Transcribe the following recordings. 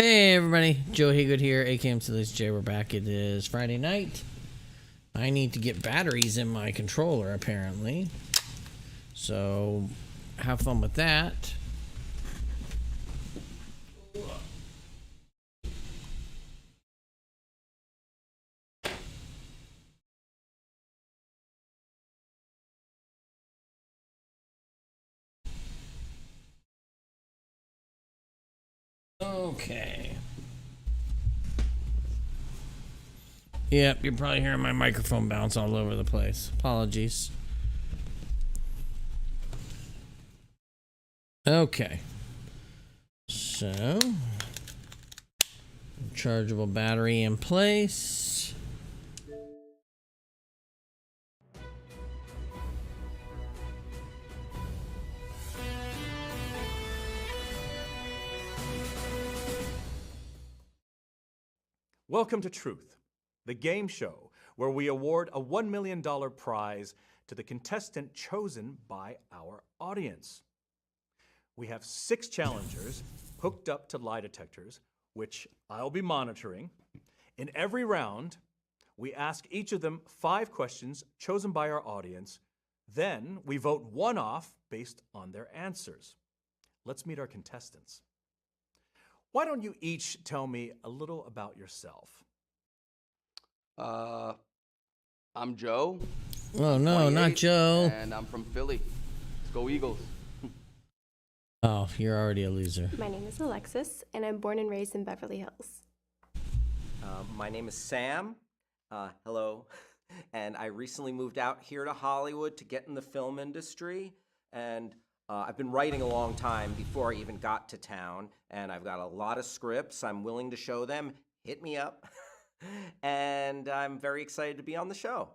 Hey everybody, Joe Haygood here, aka mclazyj. We're back. It is Friday night. I need to get batteries in my controller apparently. So have fun with that. Okay. Yep, you're probably hearing my microphone bounce all over the place. Apologies. Okay. So, rechargeable battery in place. Welcome to Truth, the game show where we award a $1 million prize to the contestant chosen by our audience. We have 6 challengers hooked up to lie detectors, which I'll be monitoring. In every round, we ask each of them 5 questions chosen by our audience. Then we vote one off based on their answers. Let's meet our contestants. Why don't you each tell me a little about yourself? I'm Joe. Oh no, not 28, Joe. And I'm from Philly. Let's go Eagles. Oh, you're already a loser. My name is Alexis, and I'm born and raised in Beverly Hills. My name is Sam. Hello. And I recently moved out here to Hollywood to get in the film industry. And I've been writing a long time before I even got to town. And I've got a lot of scripts. I'm willing to show them. Hit me up. And I'm very excited to be on the show.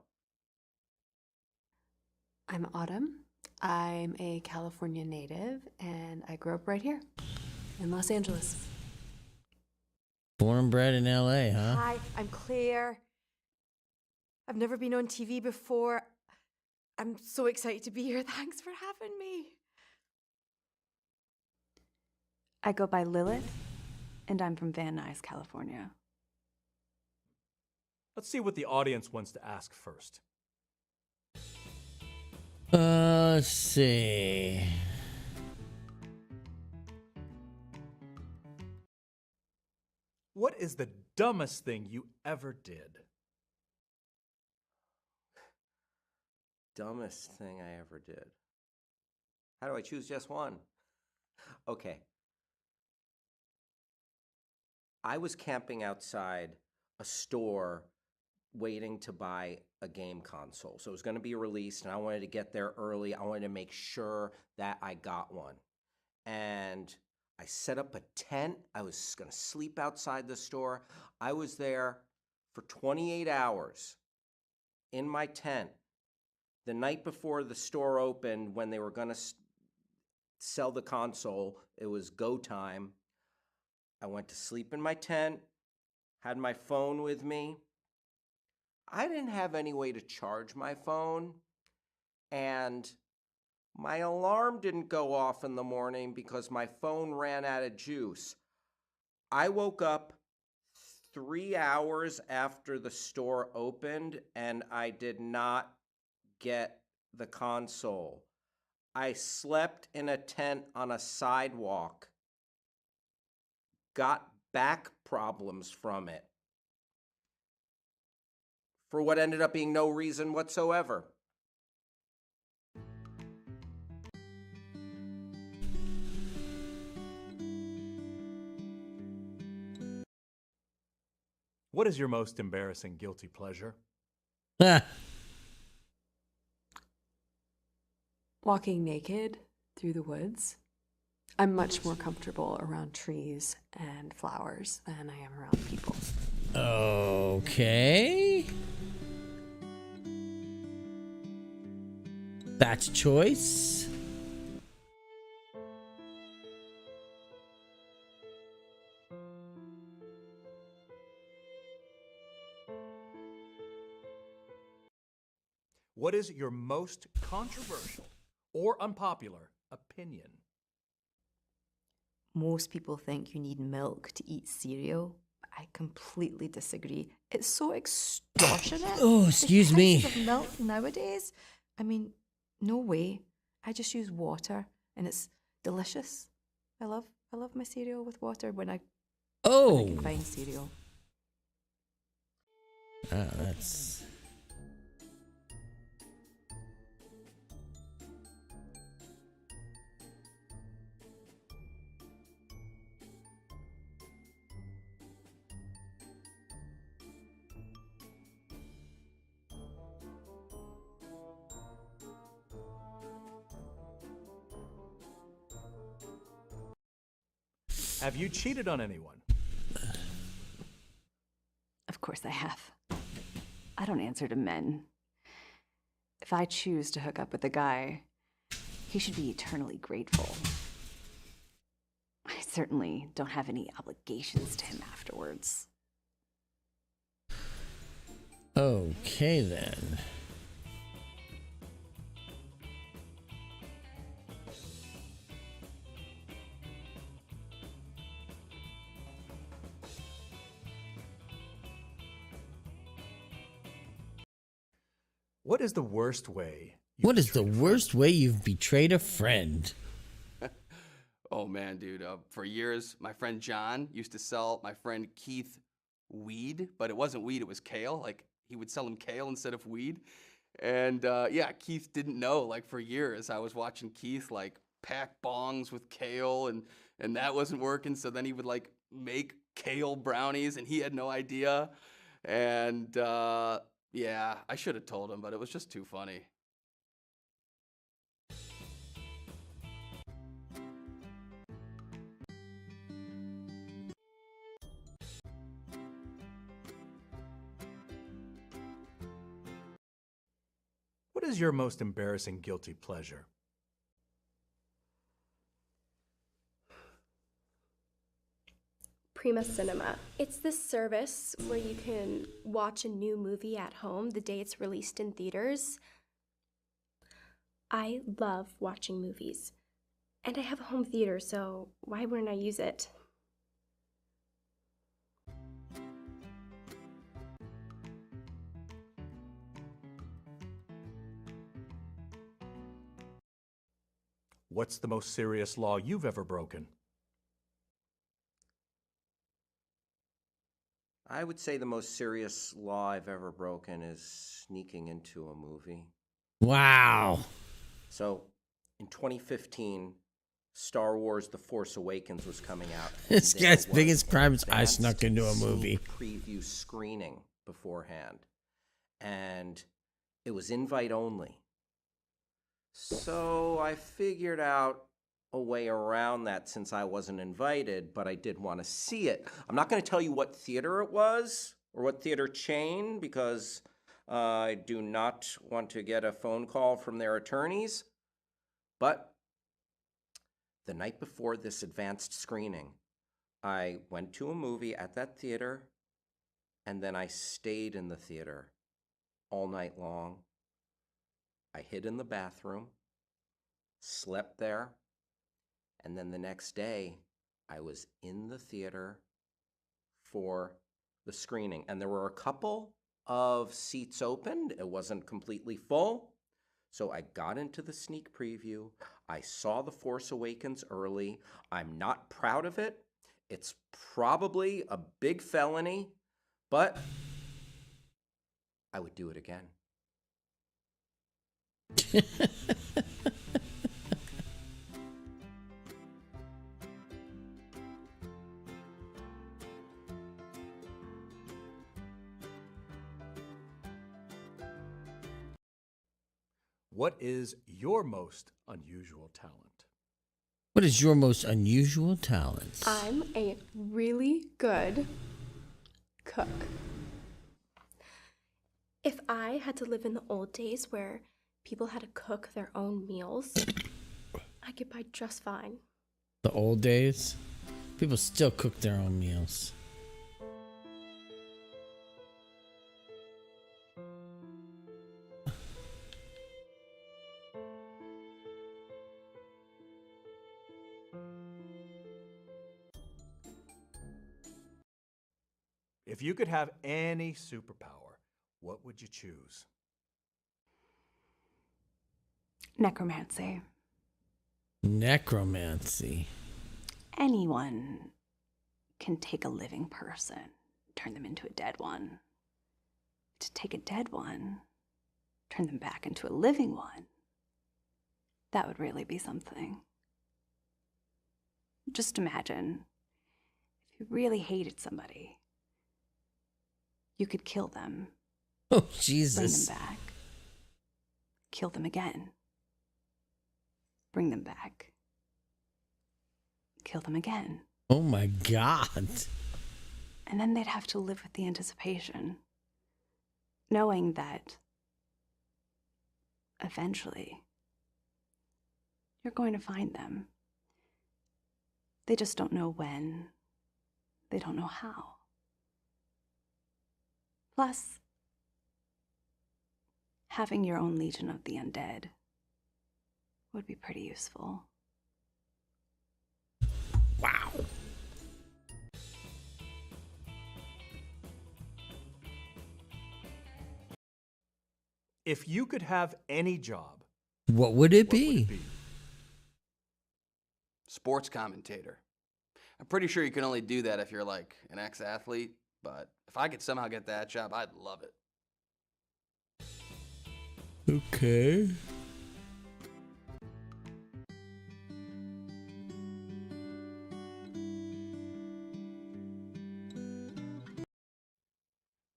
I'm Autumn. I'm a California native, and I grew up right here in Los Angeles. Born and bred in LA, huh? Hi, I'm Claire. I've never been on TV before. I'm so excited to be here. Thanks for having me. I go by Lilith, and I'm from Van Nuys, California. Let's see what the audience wants to ask first. Let's see. What is the dumbest thing you ever did? Dumbest thing I ever did. How do I choose just one? Okay. I was camping outside a store waiting to buy a game console. So it was going to be released, and I wanted to get there early. I wanted to make sure that I got one. And I set up a tent. I was going to sleep outside the store. I was there for 28 hours in my tent. The night before the store opened, when they were going to sell the console, it was go time. I went to sleep in my tent, had my phone with me. I didn't have any way to charge my phone, and my alarm didn't go off in the morning because my phone ran out of juice. I woke up 3 hours after the store opened, and I did not get the console. I slept in a tent on a sidewalk, got back problems from it, for what ended up being no reason whatsoever. What is your most embarrassing guilty pleasure? Ah, Walking naked through the woods. I'm much more comfortable around trees and flowers than I am around people. okay. That's a choice. What is your most controversial or unpopular opinion? most people think you need milk to eat cereal. I completely disagree. It's so extortionate. Oh, excuse me. The price of milk nowadays. I mean, no way. I just use water, and it's delicious. I love my cereal with water when I Oh. can find cereal. Oh, that's. Have you cheated on anyone? Of course I have. I don't answer to men. If I choose to hook up with a guy, he should be eternally grateful. I certainly don't have any obligations to him afterwards. Okay, then. What is the worst way? What is the worst way you've betrayed a friend? Oh man, dude. For years, my friend John used to sell my friend Keith weed, but it wasn't weed, it was kale. Like, he would sell him kale instead of weed. And yeah, Keith didn't know. Like, for years, I was watching Keith, like, pack bongs with kale, and that wasn't working. So then he would, like, make kale brownies, and he had no idea. And yeah, I should have told him, but it was just too funny. What is your most embarrassing guilty pleasure? Prima Cinema. It's this service where you can watch a new movie at home the day it's released in theaters. I love watching movies. And I have a home theater, so why wouldn't I use it? What's the most serious law you've ever broken? I would say the most serious law I've ever broken is sneaking into a movie. Wow. So, in 2015, Star Wars The Force Awakens was coming out. This There guy's was biggest an crime is I advanced snuck into a sneak movie. preview screening beforehand. And it was invite only. So I figured out a way around that since I wasn't invited, but I did want to see it. I'm not going to tell you what theater it was or what theater chain because I do not want to get a phone call from their attorneys. But the night before this advanced screening, I went to a movie at that theater, and then I stayed in the theater all night long. I hid in the bathroom, slept there, and then the next day, I was in the theater for the screening. And there were a couple of seats opened. It wasn't completely full. So I got into the sneak preview. I saw The Force Awakens early. I'm not proud of it. It's probably a big felony, but I would do it again. What is your most unusual talent? What is your most unusual talent? I'm a really good cook. If I had to live in the old days where people had to cook their own meals, I could buy just fine. The old days? People still cook their own meals. If you could have any superpower, what would you choose? Necromancy. Necromancy. Anyone can take a living person, turn them into a dead one. To take a dead one, turn them back into a living one, that would really be something. Just imagine if you really hated somebody, you could kill them, Oh, bring Jesus. them back, kill them again, bring them back, kill them again. Oh my God. And then they'd have to live with the anticipation, knowing that eventually you're going to find them. They just don't know when. They don't know how. Plus, having your own legion of the undead would be pretty useful. Wow. If you could have any job, What would it what be? would it be? Sports commentator. I'm pretty sure you can only do that if you're like an ex-athlete, but if I could somehow get that job, I'd love it. Okay.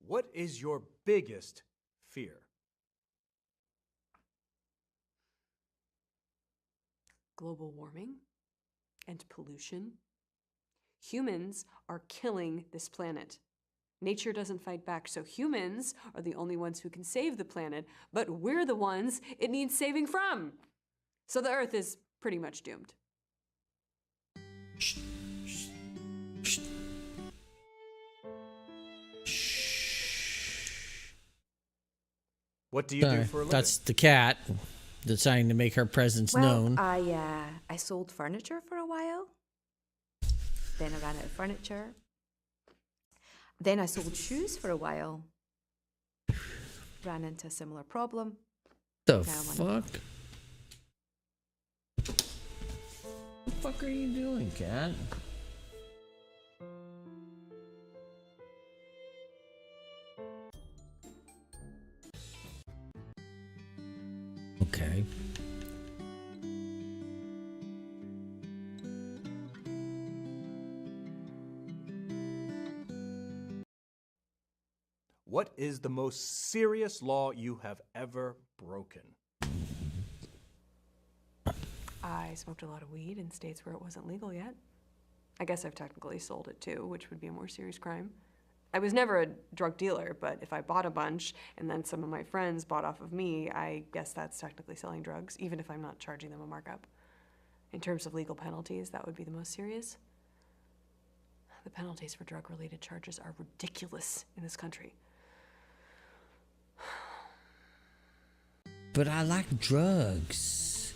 What is your biggest fear? Global warming and pollution. Humans are killing this planet. Nature doesn't fight back, so humans are the only ones who can save the planet, but we're the ones it needs saving from. So the Earth is pretty much doomed. What do you do Sorry, for a living? that's the cat deciding to make her presence known. I sold furniture for a while. Then I ran out of furniture. Then I sold shoes for a while. Ran into a similar problem. The Now I'm fuck? The fuck are you doing, cat? Okay. What is the most serious law you have ever broken? I smoked a lot of weed in states where it wasn't legal yet. I guess I've technically sold it too, which would be a more serious crime. I was never a drug dealer, but if I bought a bunch and then some of my friends bought off of me, I guess that's technically selling drugs, even if I'm not charging them a markup. In terms of legal penalties, that would be the most serious. The penalties for drug-related charges are ridiculous in this country. But I like drugs.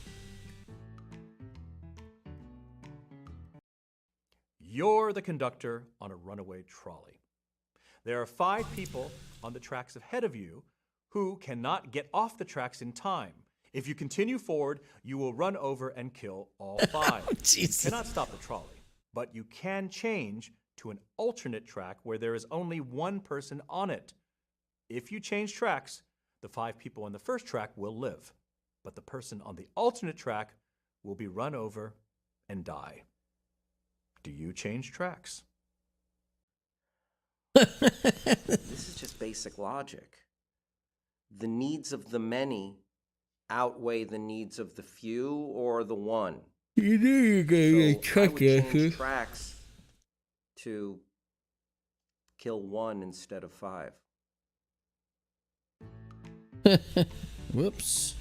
You're the conductor on a runaway trolley. There are 5 people on the tracks ahead of you who cannot get off the tracks in time. If you continue forward, you will run over and kill all 5. You Jesus. cannot stop the trolley, but you can change to an alternate track where there is only 1 person on it. If you change tracks, the 5 people on the first track will live, but the person on the alternate track will be run over and die. Do you change tracks? This is just basic logic. The needs of the many outweigh the needs of the few or the one. You know you're gonna get So I would chucked, change tracks to kill 1 instead of 5. Whoops.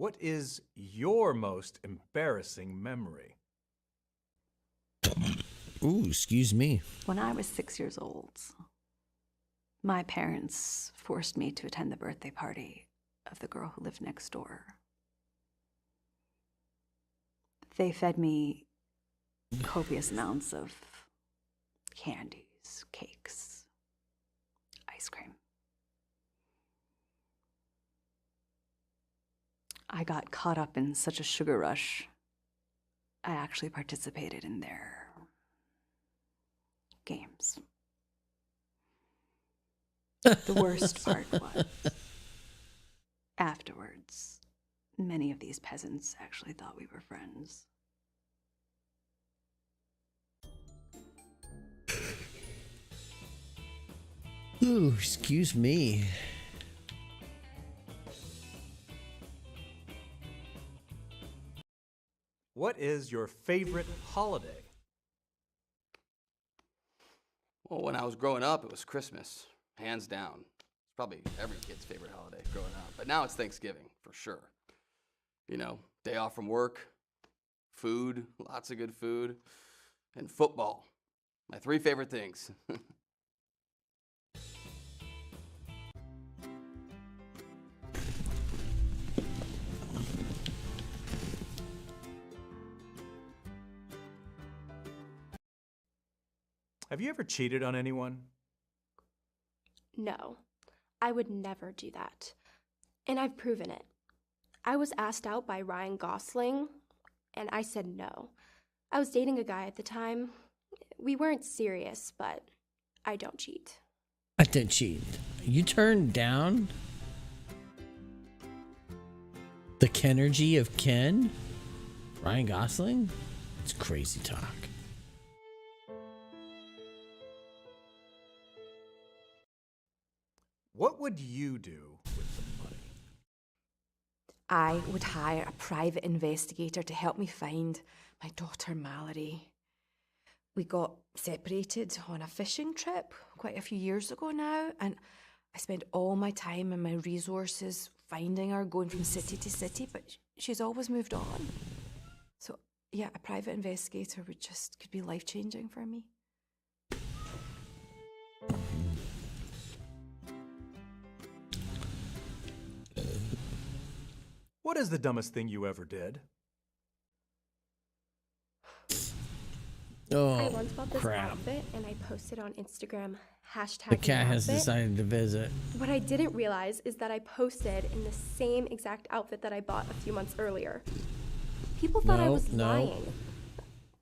What is your most embarrassing memory? Ooh, excuse me. When I was 6 years old, my parents forced me to attend the birthday party of the girl who lived next door. They fed me copious amounts of candies, cakes, ice cream. I got caught up in such a sugar rush, I actually participated in their games. The worst part was, afterwards, many of these peasants actually thought we were friends. Ooh, excuse me. What is your favorite holiday? Well, when I was growing up, it was Christmas, hands down. It's probably every kid's favorite holiday growing up. But now it's Thanksgiving, for sure. You know, day off from work, food, lots of good food, and football. My three favorite things. Have you ever cheated on anyone? No, I would never do that. And I've proven it. I was asked out by Ryan Gosling, and I said no. I was dating a guy at the time. We weren't serious, but I don't cheat. I didn't cheat. You turned down the Kenergy of Ken? Ryan Gosling? It's crazy talk. What would you do with the money? I would hire a private investigator to help me find my daughter Mallory. We got separated on a fishing trip quite a few years ago now, and I spent all my time and my resources finding her, going from city to city, but she's always moved on. So, yeah, a private investigator could be life-changing for me. What is the dumbest thing you ever did? Oh, I once bought this crap. outfit and I posted on Instagram hashtag The cat has outfit. decided to visit. What I didn't realize is that I posted in the same exact outfit that I bought a few months earlier. People thought I No, was no. lying.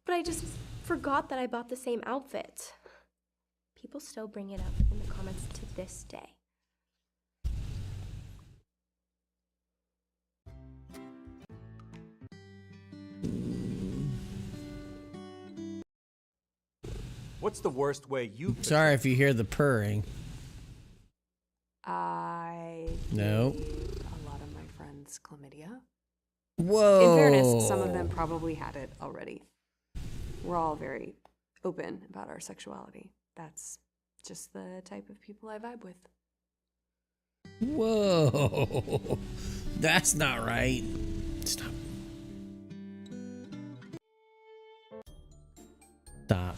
But I just forgot that I bought the same outfit. People still bring it up in the comments to this day. What's the worst way you've been? Sorry if you hear the purring. I No. gave a lot of my friends chlamydia. Whoa. In fairness, some of them probably had it already. We're all very open about our sexuality. That's just the type of people I vibe with. Whoa. That's not right. Stop. Stop.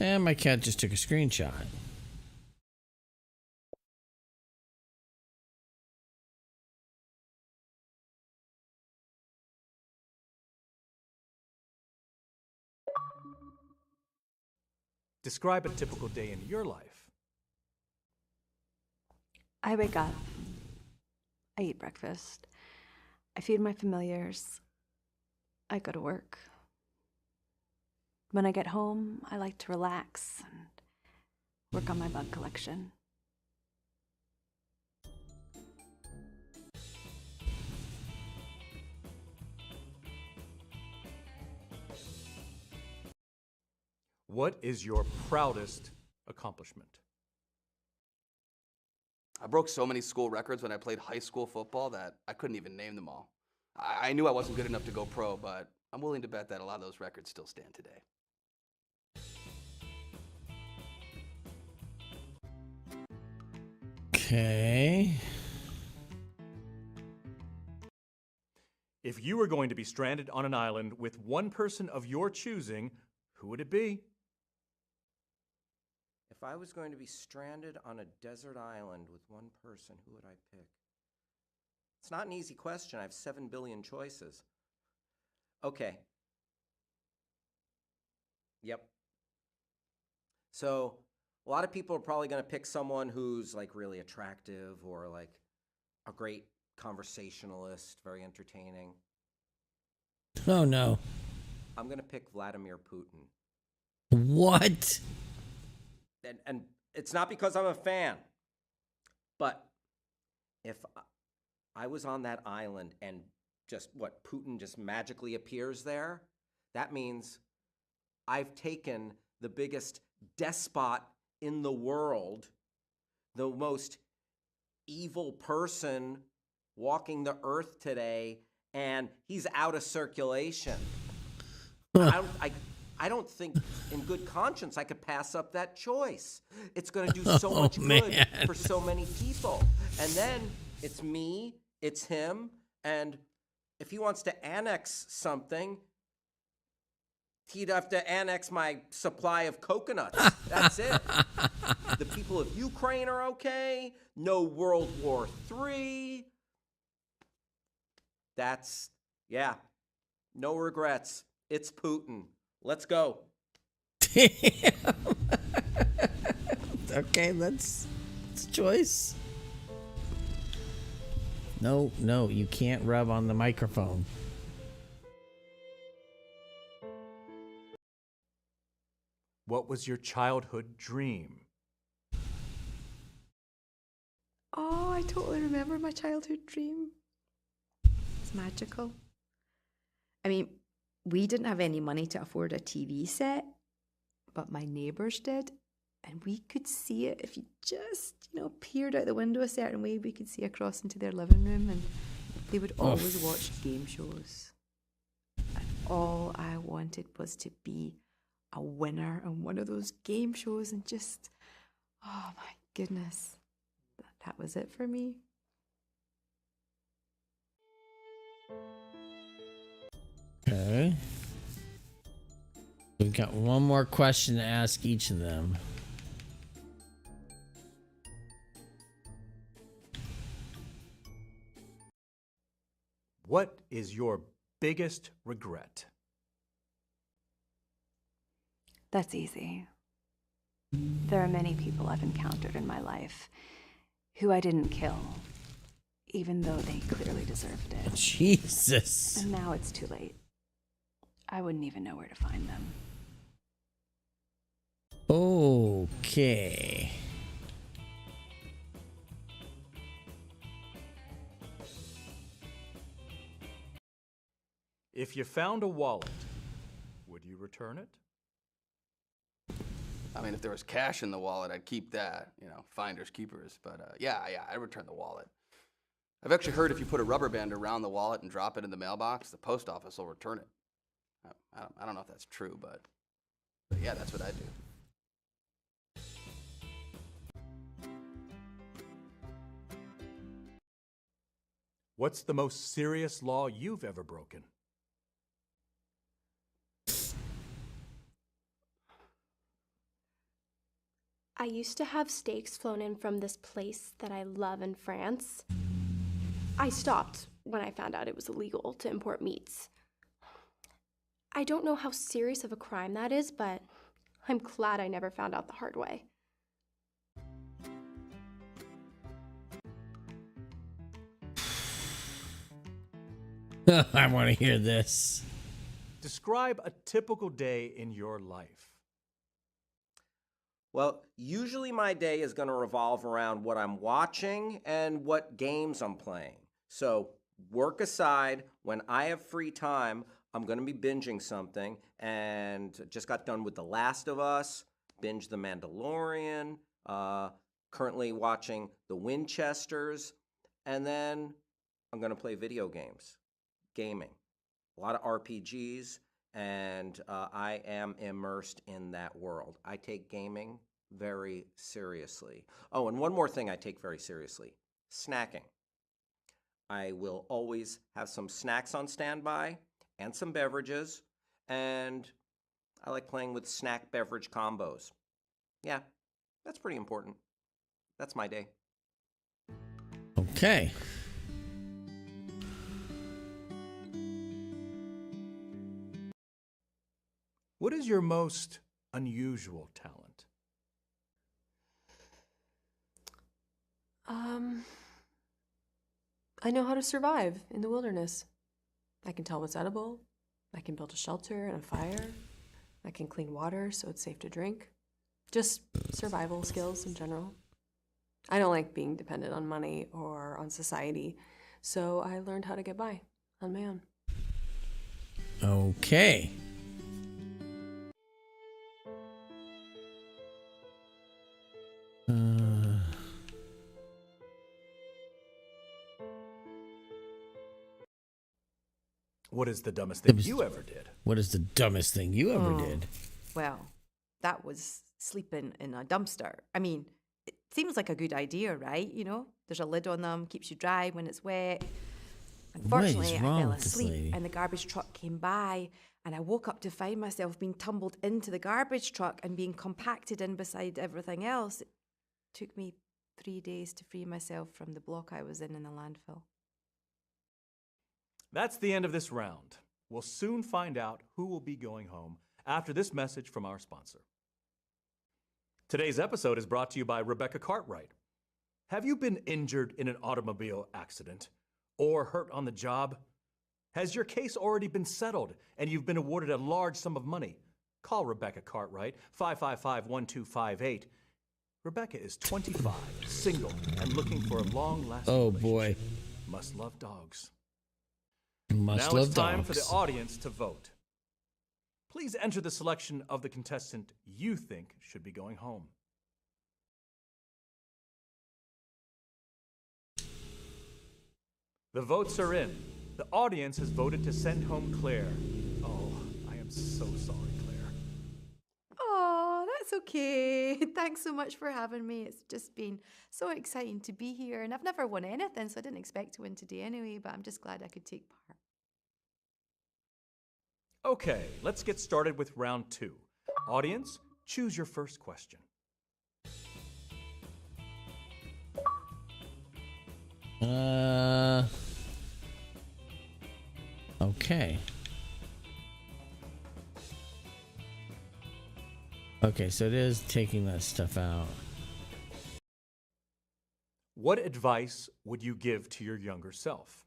And my cat just took a screenshot. Describe a typical day in your life. I wake up. I eat breakfast. I feed my familiars. I go to work. When I get home, I like to relax and work on my bug collection. What is your proudest accomplishment? I broke so many school records when I played high school football that I couldn't even name them all. I knew I wasn't good enough to go pro, but I'm willing to bet that a lot of those records still stand today. Okay. If you were going to be stranded on an island with one person of your choosing, who would it be? If I was going to be stranded on a desert island with one person, who would I pick? It's not an easy question. I have 7 billion choices. Okay. Yep. So, a lot of people are probably going to pick someone who's like really attractive or like a great conversationalist, very entertaining. Oh no. I'm going to pick Vladimir Putin. What? And it's not because I'm a fan, but if I was on that island and Putin just magically appears there, that means I've taken the biggest despot in the world, the most evil person walking the earth today, and he's out of circulation. I don't think in good conscience I could pass up that choice. It's going to do so much good for so many people. And then it's me, it's him, and if he wants to annex something, he'd have to annex my supply of coconuts. That's it. The people of Ukraine are okay. No World War III. Yeah, no regrets. It's Putin. Let's go. Damn. Okay, that's a choice. No, you can't rub on the microphone. What was your childhood dream? Oh, I totally remember my childhood dream. It's magical. I mean, we didn't have any money to afford a TV set, but my neighbours did. And we could see it if you just, peered out the window a certain way. We could see across into their living room, and they would always watch game shows. And all I wanted was to be a winner on one of those game shows, and just, oh my goodness, that was it for me. Okay. We've got one more question to ask each of them. What is your biggest regret? That's easy. There are many people I've encountered in my life who I didn't kill, even though they clearly deserved it. Jesus. And now it's too late. I wouldn't even know where to find them. Okay. If you found a wallet, would you return it? I mean, if there was cash in the wallet, I'd keep that. Finders keepers. But yeah, I'd return the wallet. I've actually heard if you put a rubber band around the wallet and drop it in the mailbox, the post office will return it. I don't know if that's true, but yeah, that's what I do. What's the most serious law you've ever broken? I used to have steaks flown in from this place that I love in France. I stopped when I found out it was illegal to import meats. I don't know how serious of a crime that is, but I'm glad I never found out the hard way. I want to hear this. Describe a typical day in your life. Well, usually my day is going to revolve around what I'm watching and what games I'm playing. So, work aside, when I have free time, I'm going to be binging something, and just got done with The Last of Us, binge The Mandalorian, currently watching The Winchesters, and then I'm going to play video games, gaming, a lot of RPGs, and I am immersed in that world. I take gaming very seriously. Oh, and one more thing I take very seriously: snacking. I will always have some snacks on standby and some beverages, and I like playing with snack beverage combos. Yeah, that's pretty important. That's my day. Okay. What is your most unusual talent? I know how to survive in the wilderness. I can tell what's edible. I can build a shelter and a fire. I can clean water so it's safe to drink. Just survival skills in general. I don't like being dependent on money or on society, so I learned how to get by on my own. Okay. What is the dumbest thing you ever did? What is the dumbest thing you ever did? Well, that was sleeping in a dumpster. I mean, it seems like a good idea, right? You know, there's a lid on them, keeps you dry when it's wet. Unfortunately, I wrong fell with this asleep lady? and the garbage truck came by, and I woke up to find myself being tumbled into the garbage truck and being compacted in beside everything else. It took me 3 days to free myself from the block I was in the landfill. That's the end of this round. We'll soon find out who will be going home after this message from our sponsor. Today's episode is brought to you by Rebecca Cartwright. Have you been injured in an automobile accident or hurt on the job? Has your case already been settled and you've been awarded a large sum of money? Call Rebecca Cartwright, 555-1258. Rebecca is 25, single, and looking for a long-lasting relationship. boy. Must love dogs. Must Now love it's time dogs. for the audience to vote. Please enter the selection of the contestant you think should be going home. The votes are in. The audience has voted to send home Claire. Oh, I am so sorry, Claire. Oh, that's okay. Thanks so much for having me. It's just been so exciting to be here. And I've never won anything, so I didn't expect to win today anyway, but I'm just glad I could take part. Okay, let's get started with round 2. Audience, choose your first question. Okay. Okay, so it is taking that stuff out. What advice would you give to your younger self?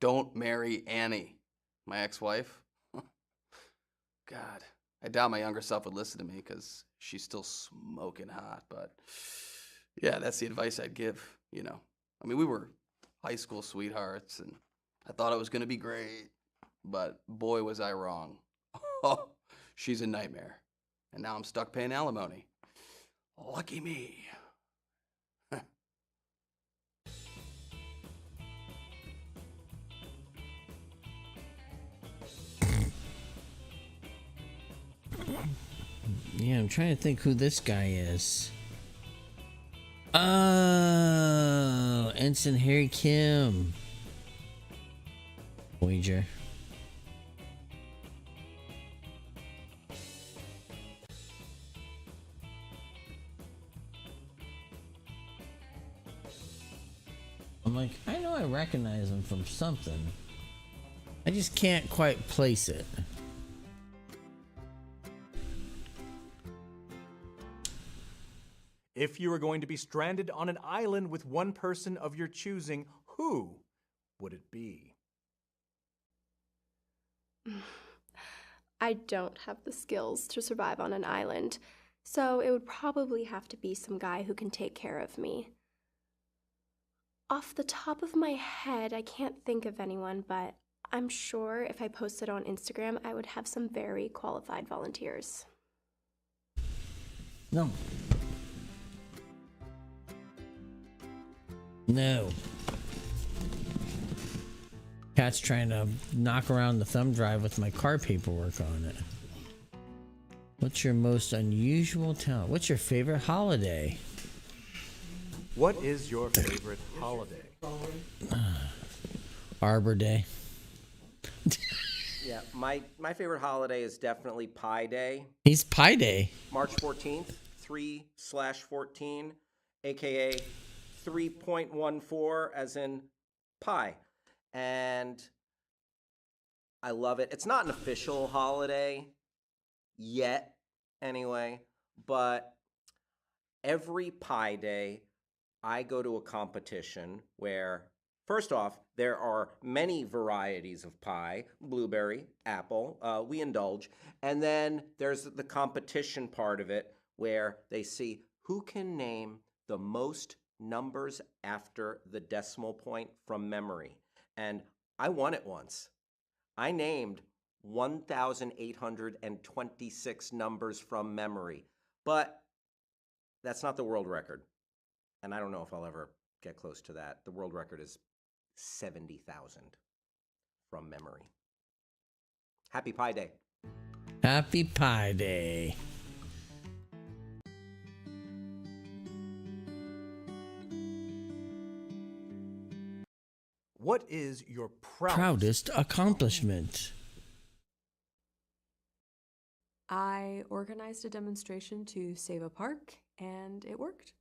Don't marry Annie, my ex-wife. God, I doubt my younger self would listen to me because she's still smoking hot. But yeah, that's the advice I'd give, you know. I mean, we were high school sweethearts, and I thought it was going to be great. But boy, was I wrong. Oh, she's a nightmare. And now I'm stuck paying alimony. Lucky me. Yeah, I'm trying to think who this guy is. Oh, Ensign Harry Kim. Voyager. I'm like, I know I recognize him from something. I just can't quite place it. If you were going to be stranded on an island with one person of your choosing, who would it be? I don't have the skills to survive on an island, so it would probably have to be some guy who can take care of me. Off the top of my head, I can't think of anyone, but I'm sure if I posted on Instagram, I would have some very qualified volunteers. No. No. Cat's trying to knock around the thumb drive with my car paperwork on it. What's your most unusual talent? What's your favorite holiday? What is your favorite holiday? Arbor Day. Yeah, my favorite holiday is definitely Pi Day, He's Pi Day. March 14th, 3/14, aka 3.14, as in pi. And I love it. It's not an official holiday yet, anyway, but every Pi Day, I go to a competition where, first off, there are many varieties of pie, blueberry, apple, we indulge. And then there's the competition part of it where they see who can name the most numbers after the decimal point from memory. And I won it once. I named 1,826 numbers from memory, but that's not the world record. And I don't know if I'll ever get close to that. The world record is 70,000 from memory. Happy Pi Day. Happy Pi Day. What is your Proudest accomplishment. I organized a demonstration to save a park, and it worked.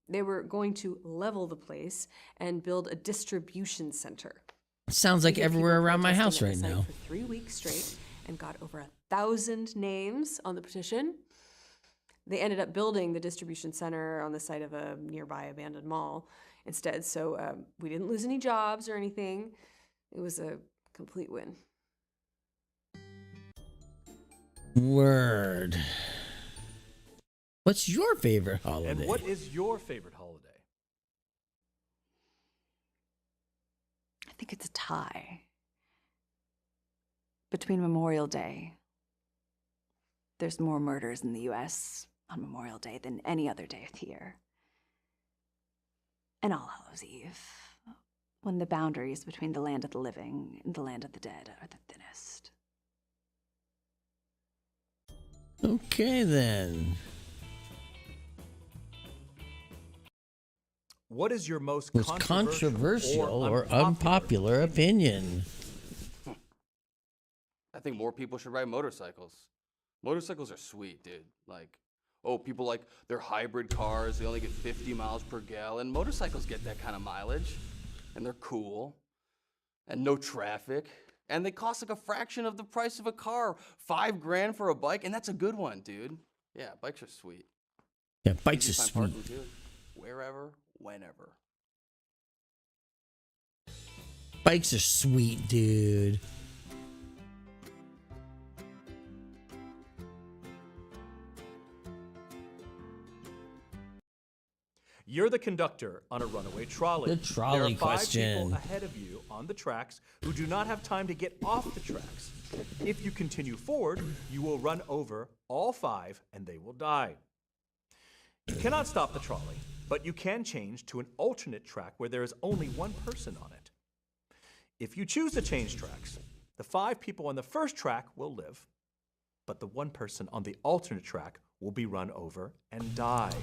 They were going to level the place and build a distribution center. Sounds like We had everywhere people around my house protesting right at the now. site for 3 weeks straight and got over 1,000 names on the petition. They ended up building the distribution center on the site of a nearby abandoned mall instead, so we didn't lose any jobs or anything. It was a complete win. Word. What's your favorite holiday? And what is your favorite holiday? I think it's a tie between Memorial Day. There's more murders in the US on Memorial Day than any other day of the year. And All Hallows Eve, when the boundaries between the land of the living and the land of the dead are the thinnest. Okay, then. What is your most Controversial or unpopular unpopular opinion? I think more people should ride motorcycles. Motorcycles are sweet, dude. Like, oh, people like their hybrid cars, they only get 50 miles per gallon. Motorcycles get that kind of mileage, and they're cool, and no traffic, and they cost like a fraction of the price of a car. $5,000 for a bike, and that's a good one, dude. Yeah, bikes are sweet. Yeah, bikes Easy are to find sweet. parking, too. Wherever, whenever. Bikes are sweet, dude. You're the conductor on a runaway trolley. The trolley there are 5 question. people ahead of you on the tracks who do not have time to get off the tracks. If you continue forward, you will run over all 5 and they will die. You cannot stop the trolley, but you can change to an alternate track where there is only one person on it. If you choose to change tracks, the 5 people on the first track will live, but the one person on the alternate track will be run over and die.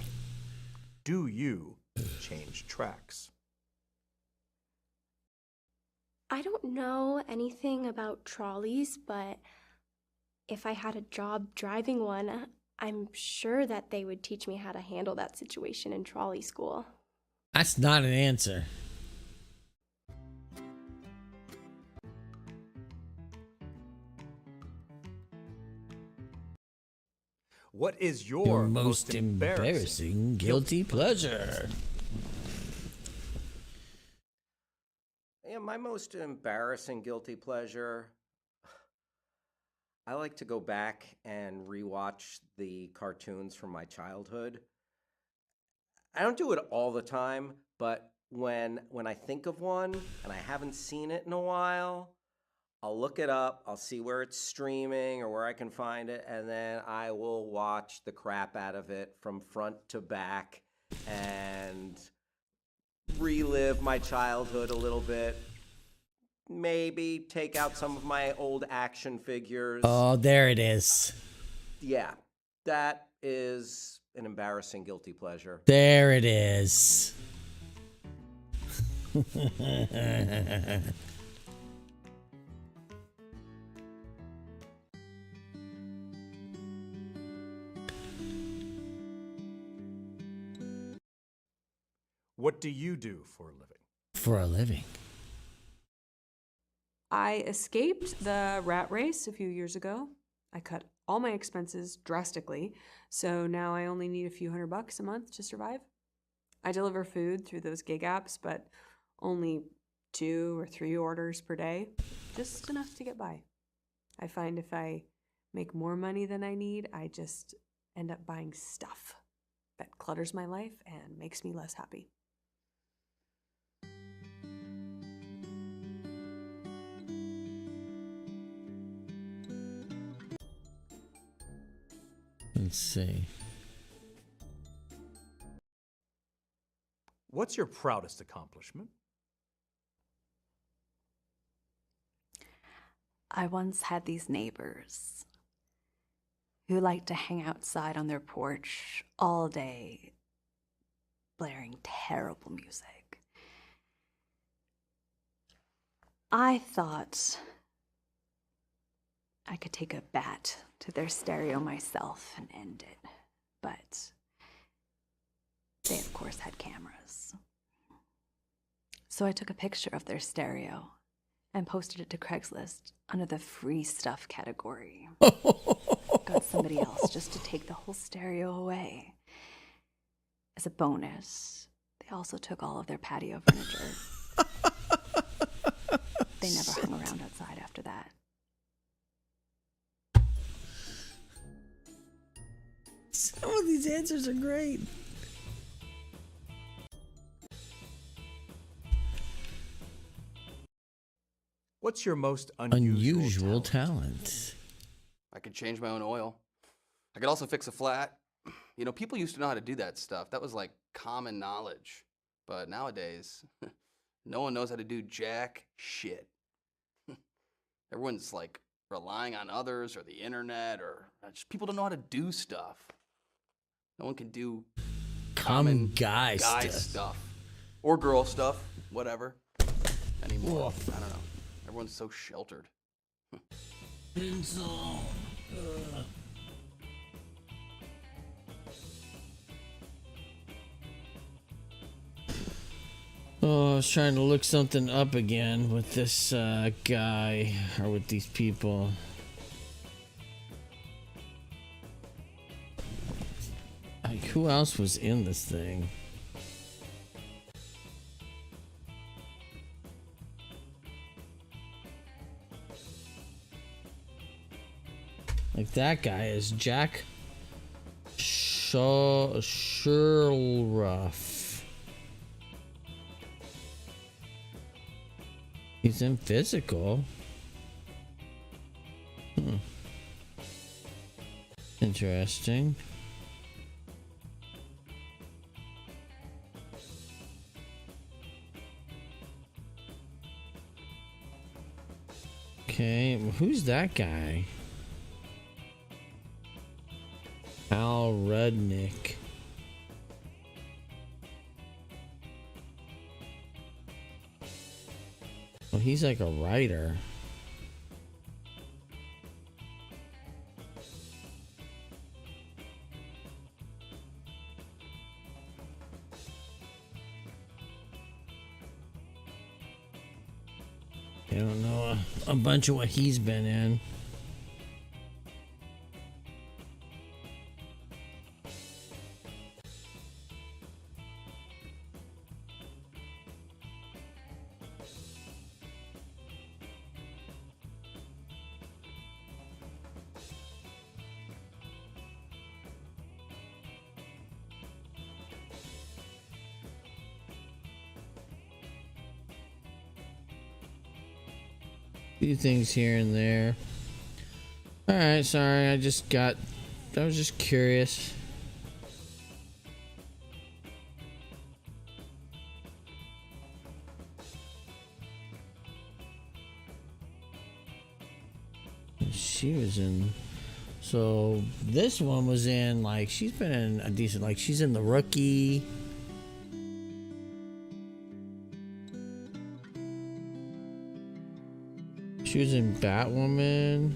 Do you change tracks? I don't know anything about trolleys, but if I had a job driving one, I'm sure that they would teach me how to handle that situation in trolley school. That's not an answer. What is Your your most embarrassing guilty pleasure. Yeah, my most embarrassing guilty pleasure. I like to go back and rewatch the cartoons from my childhood. I don't do it all the time, but when I think of one and I haven't seen it in a while, I'll look it up, I'll see where it's streaming or where I can find it, and then I will watch the crap out of it from front to back and relive my childhood a little bit. Maybe take out some of my old action figures. Oh, there it is. Yeah, that is an embarrassing guilty pleasure. There it is. What do you do for a living? For a living. I escaped the rat race a few years ago. I cut all my expenses drastically, so now I only need a few $100 a month to survive. I deliver food through those gig apps, but only 2 or 3 orders per day, just enough to get by. I find if I make more money than I need, I just end up buying stuff that clutters my life and makes me less happy. Let's see. What's your proudest accomplishment? I once had these neighbors who liked to hang outside on their porch all day, blaring terrible music. I thought I could take a bat to their stereo myself and end it, but they, of course, had cameras. So I took a picture of their stereo and posted it to Craigslist under the free stuff category. Got somebody else just to take the whole stereo away. As a bonus, they also took all of their patio furniture. They never hung around outside after that. Some of these answers are great. What's your most Unusual talent. I could change my own oil. I could also fix a flat. You know, people used to know how to do that stuff. That was like common knowledge. But nowadays, no one knows how to do jack shit. Everyone's like relying on others or the internet, or just people don't know how to do stuff. No one can do common guy stuff. Or girl stuff, whatever, anymore. I don't know. Everyone's so sheltered. Oh, I was trying to look something up again with this guy, or with these people. Like, who else was in this thing? Like, that guy is Jack Sherruff. He's in physical. Interesting. Okay, well, who's that guy? Al Rudnick. Well, he's like a writer. I don't know a bunch of what he's been in. Few things here and there. Alright, sorry, I was just curious. She was in So this one was in, like, she's been in a decent, like, she's in The Rookie. She was in Batwoman.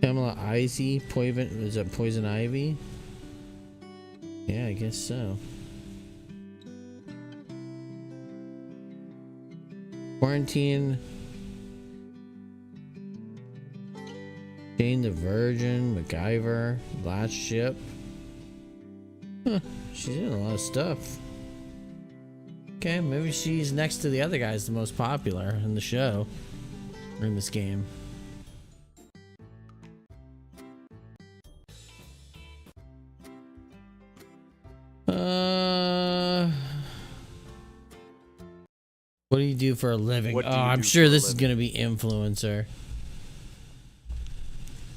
Pamela Izzy, was that Poison Ivy? Yeah, I guess so. Quarantine. Jane the Virgin, MacGyver, Last Ship. Huh, she's in a lot of stuff. Okay, maybe she's next to the other guys the most popular in the show. Or in this game. What do you do for a living? What Oh, do you I'm do sure for a this is living? gonna be influencer.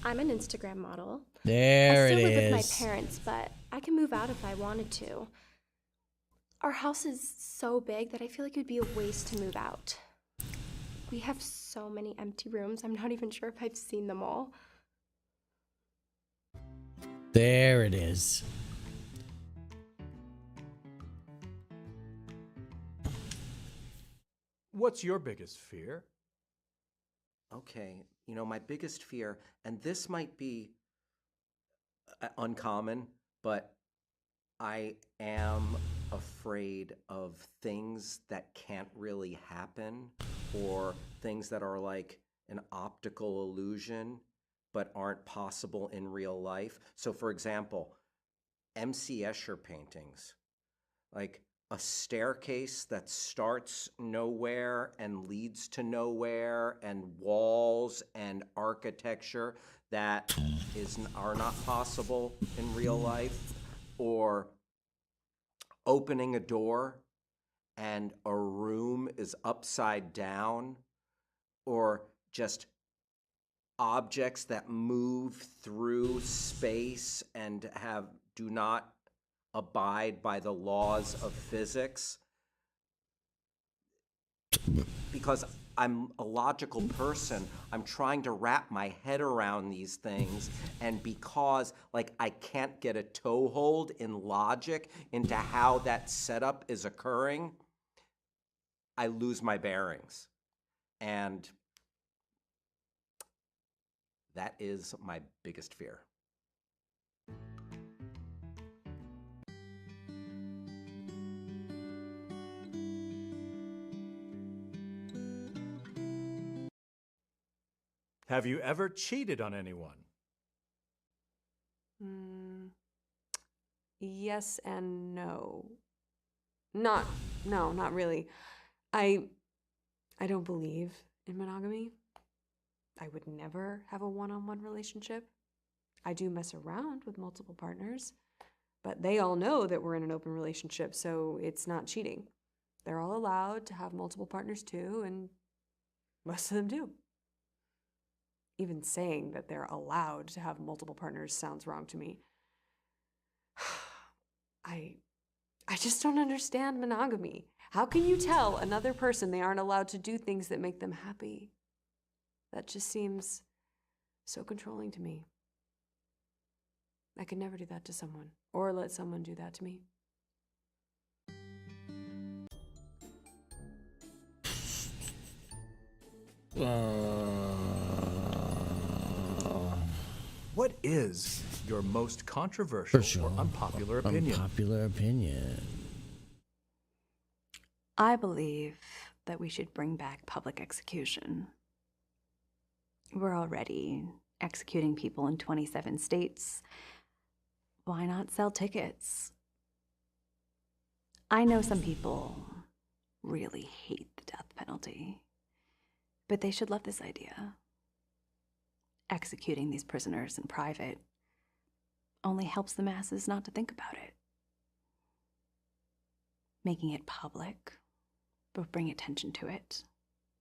I'm an Instagram model. There I it still live with my is. parents, but I can move out if I wanted to. Our house is so big that I feel like it would be a waste to move out. We have so many empty rooms, I'm not even sure if I've seen them all. There it is. What's your biggest fear? Okay, you know, my biggest fear, and this might be uncommon, but I am afraid of things that can't really happen, or things that are like an optical illusion but aren't possible in real life. So, for example, M.C. Escher paintings, like a staircase that starts nowhere and leads to nowhere, and walls and architecture that are not possible in real life, or opening a door and a room is upside down, or just objects that move through space and do not abide by the laws of physics. Because I'm a logical person, I'm trying to wrap my head around these things, and because like I can't get a toehold in logic into how that setup is occurring, I lose my bearings. And that is my biggest fear. Have you ever cheated on anyone? Yes and no. No, not really. I don't believe in monogamy. I would never have a one-on-one relationship. I do mess around with multiple partners, but they all know that we're in an open relationship, so it's not cheating. They're all allowed to have multiple partners too, and most of them do. Even saying that they're allowed to have multiple partners sounds wrong to me. I just don't understand monogamy. How can you tell another person they aren't allowed to do things that make them happy? That just seems so controlling to me. I could never do that to someone, or let someone do that to me. What is your most controversial or unpopular opinion? Unpopular opinion. I believe that we should bring back public execution. We're already executing people in 27 states. Why not sell tickets? I know some people really hate the death penalty, but they should love this idea. Executing these prisoners in private only helps the masses not to think about it. Making it public will bring attention to it.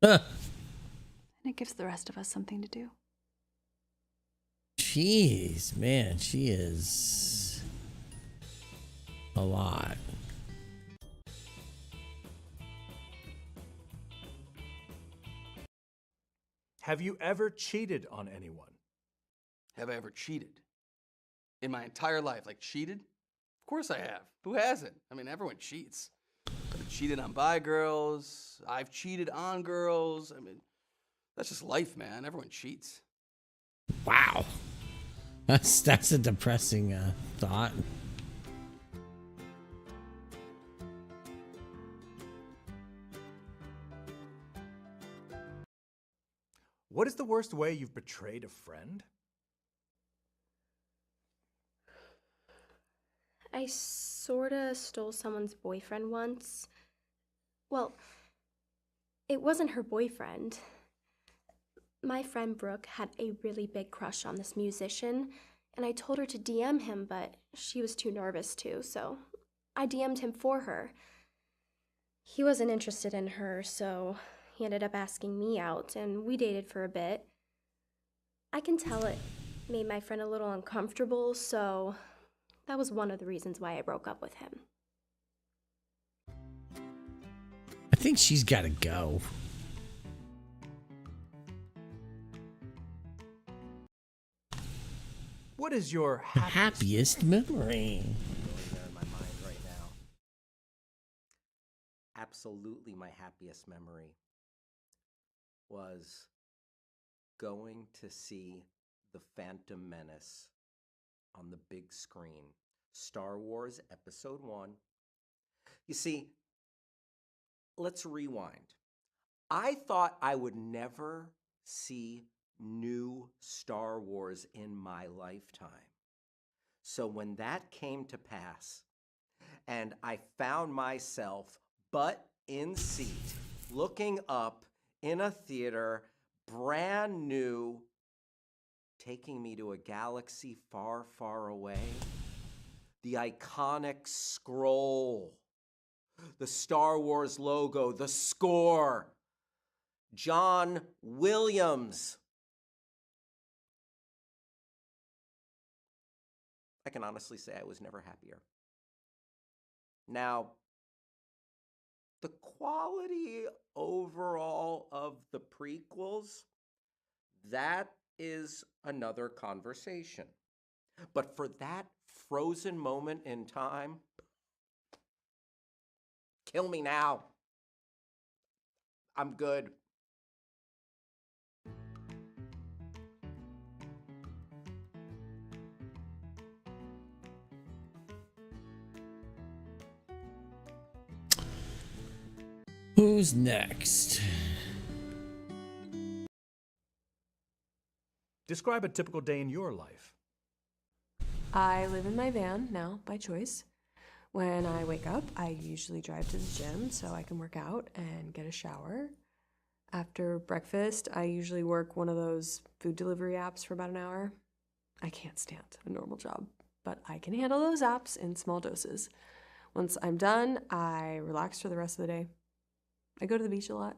Huh. And it gives the rest of us something to do. Jeez, man, she is a lot. Have you ever cheated on anyone? Have I ever cheated? In my entire life, like cheated? Of course I have. Who hasn't? I mean, everyone cheats. I've cheated on bi girls. I've cheated on girls. I mean, that's just life, man. Everyone cheats. Wow. That's a depressing thought. What is the worst way you've betrayed a friend? I sorta stole someone's boyfriend once. Well, it wasn't her boyfriend. My friend Brooke had a really big crush on this musician, and I told her to DM him, but she was too nervous to, so I DM'd him for her. He wasn't interested in her, so he ended up asking me out, and we dated for a bit. I can tell it made my friend a little uncomfortable, so that was one of the reasons why I broke up with him. I think she's got to go. What is your Happiest memory? Going there in my mind right now. Absolutely, my happiest memory was going to see The Phantom Menace on the big screen. Star Wars Episode 1. You see, let's rewind. I thought I would never see new Star Wars in my lifetime. So when that came to pass, and I found myself butt in seat, looking up in a theater, brand new, taking me to a galaxy far, far away, the iconic scroll, the Star Wars logo, the score, John Williams. I can honestly say I was never happier. Now, the quality overall of the prequels, that is another conversation. But for that frozen moment in time, kill me now. I'm good. Who's next? Describe a typical day in your life. I live in my van now by choice. When I wake up, I usually drive to the gym so I can work out and get a shower. After breakfast, I usually work one of those food delivery apps for about an hour. I can't stand a normal job, but I can handle those apps in small doses. Once I'm done, I relax for the rest of the day. I go to the beach a lot.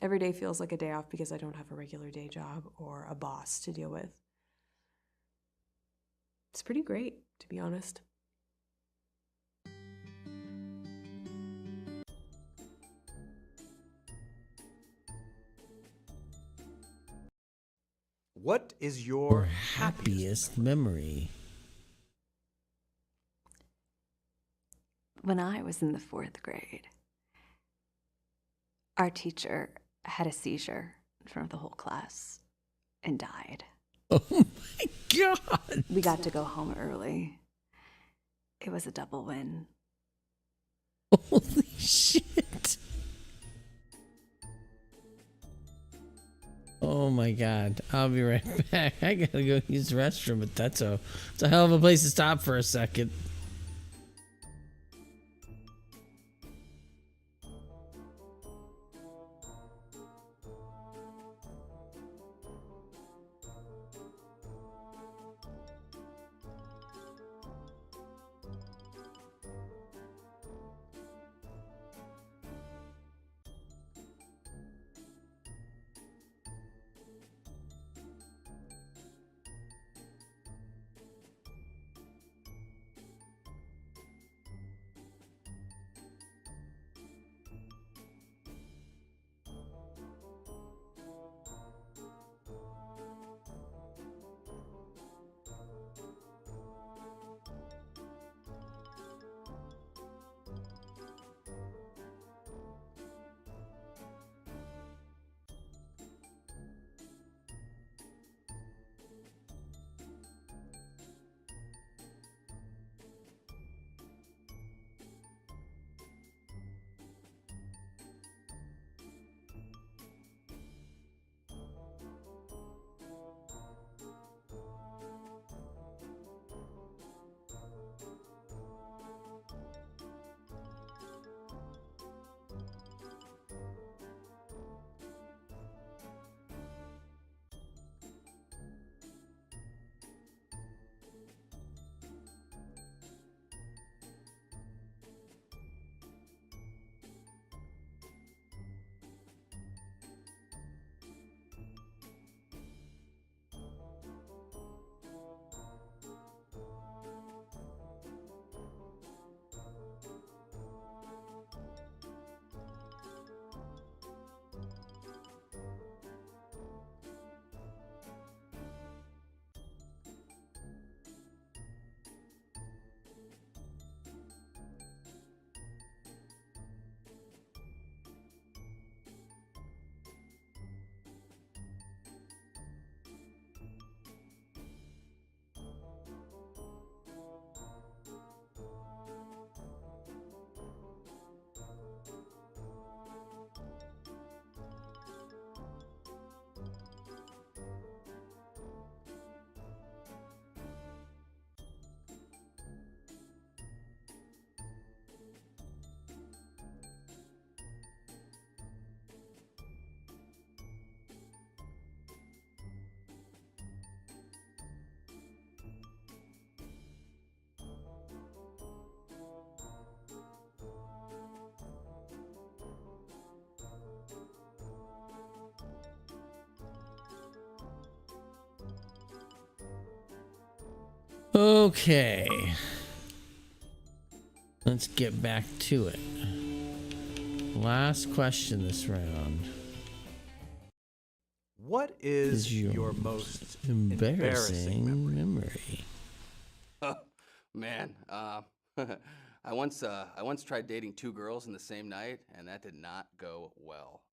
Every day feels like a day off because I don't have a regular day job or a boss to deal with. It's pretty great, to be honest. What is Your your happiest memory? When I was in the 4th grade, our teacher had a seizure in front of the whole class and died. Oh my God. We got to go home early. It was a double win. Holy shit. Oh my God. I'll be right back. I gotta go use the restroom, but it's a hell of a place to stop for a second. Okay. Let's get back to it. Last question this round. What is your most embarrassing memory? Man, I once tried dating 2 girls in the same night, and that did not go well.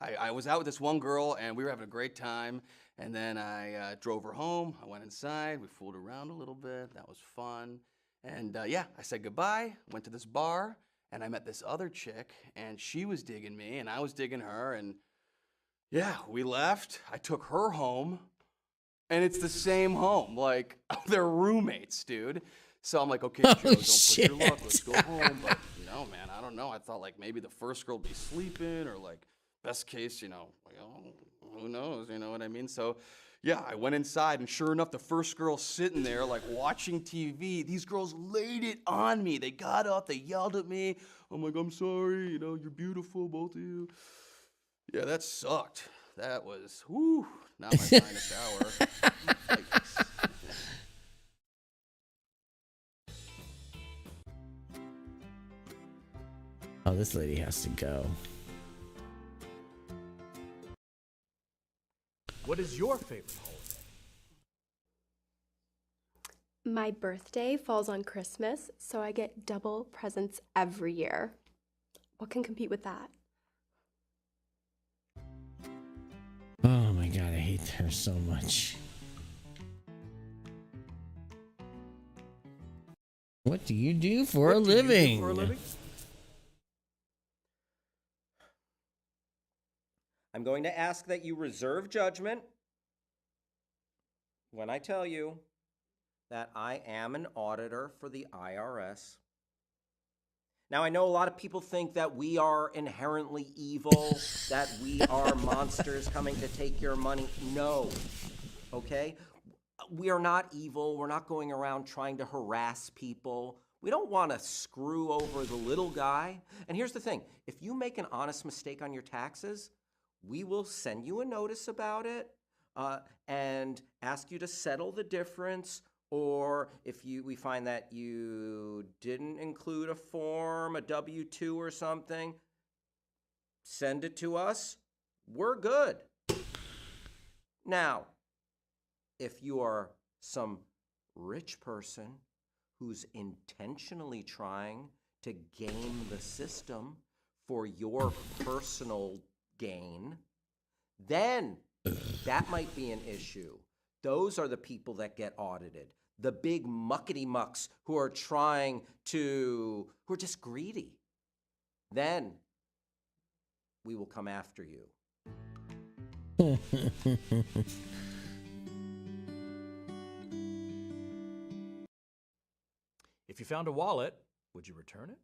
I was out with this one girl, and we were having a great time, and then I drove her home. I went inside. We fooled around a little bit. That was fun. And yeah, I said goodbye, went to this bar, and I met this other chick, and she was digging me, and I was digging her, and yeah, we left. I took her home, and it's the same home. Like, they're roommates, dude. So I'm like, okay, Joe, don't push your luck. Let's go home. But, you know, man, I don't know. I thought, like, maybe the first girl would be sleeping, or, like, best case, you know, who knows, you know what I mean? So, yeah, I went inside, and sure enough, the first girl sitting there, like, watching TV. These girls laid it on me. They got up. They yelled at me. I'm like, I'm sorry. You know, you're beautiful, both of you. Yeah, that sucked. That was, whoo, not my finest hour. Yikes. Oh, this lady has to go. What is your favorite holiday? My birthday falls on Christmas, so I get double presents every year. What can compete with that? Oh my god, I hate her so much. What do you do for a living? I'm going to ask that you reserve judgment when I tell you that I am an auditor for the IRS. Now, I know a lot of people think that we are inherently evil, that we are monsters coming to take your money. No, okay? We are not evil. We're not going around trying to harass people. We don't want to screw over the little guy. And here's the thing. If you make an honest mistake on your taxes, we will send you a notice about it and ask you to settle the difference. Or if we find that you didn't include a form, a W-2 or something, send it to us. We're good. Now, if you are some rich person who's intentionally trying to game the system for your personal gain, then that might be an issue. Those are the people that get audited. The big muckety mucks who are who are just greedy. Then we will come after you. If you found a wallet, would you return it?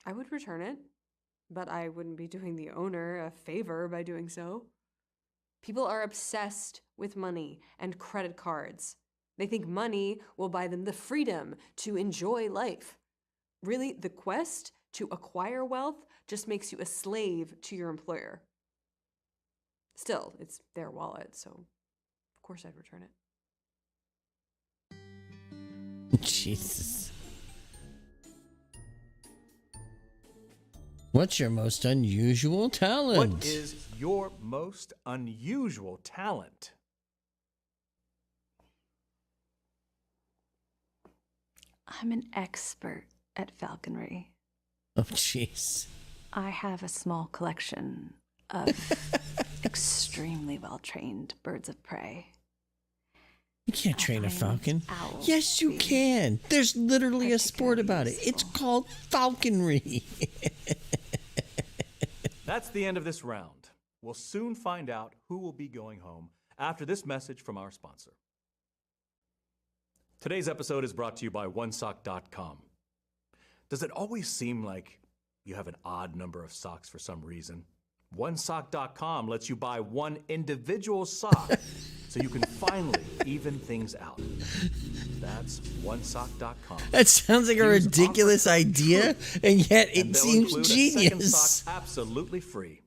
I would return it, but I wouldn't be doing the owner a favor by doing so. People are obsessed with money and credit cards. They think money will buy them the freedom to enjoy life. Really, the quest to acquire wealth just makes you a slave to your employer. Still, it's their wallet, so of course I'd return it. Jesus. What's your most unusual talent? What is your most unusual talent? I'm an expert at falconry. Oh, jeez. I have a small collection of extremely well-trained birds of prey. You can't train a falcon. Owls, Yes, you can. There's literally a sport about it. particularly It's useful. called falconry. That's the end of this round. We'll soon find out who will be going home after this message from our sponsor. Today's episode is brought to you by onesock.com. Does it always seem like you have an odd number of socks for some reason? Onesock.com lets you buy one individual sock so you can finally even things out. That's onesock.com. That sounds like a Use ridiculous offer code idea, TRUTH, and yet and it they'll seems include a second genius. sock absolutely free.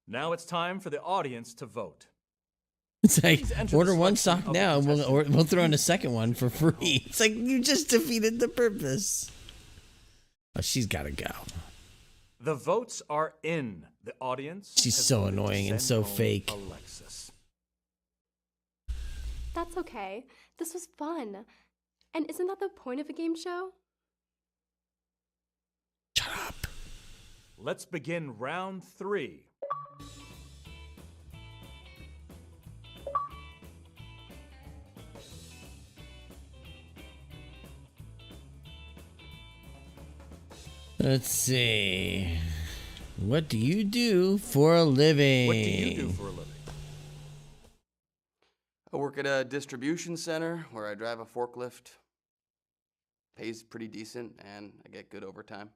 Now it's time for the audience to vote. It's like, Please enter the order one selection sock of the now, and contestant. we'll throw in a second one for free. It's like, you just defeated the purpose. Oh, she's got to go. The votes are in. The audience. She's has so voted to annoying and send so home fake. Alexis. That's okay. This was fun. And isn't that the point of a game show? Shut up. Let's begin round 3. Let's see. What do you do for a living? What do you do for a living? I work at a distribution center where I drive a forklift. Pays pretty decent, and I get good overtime.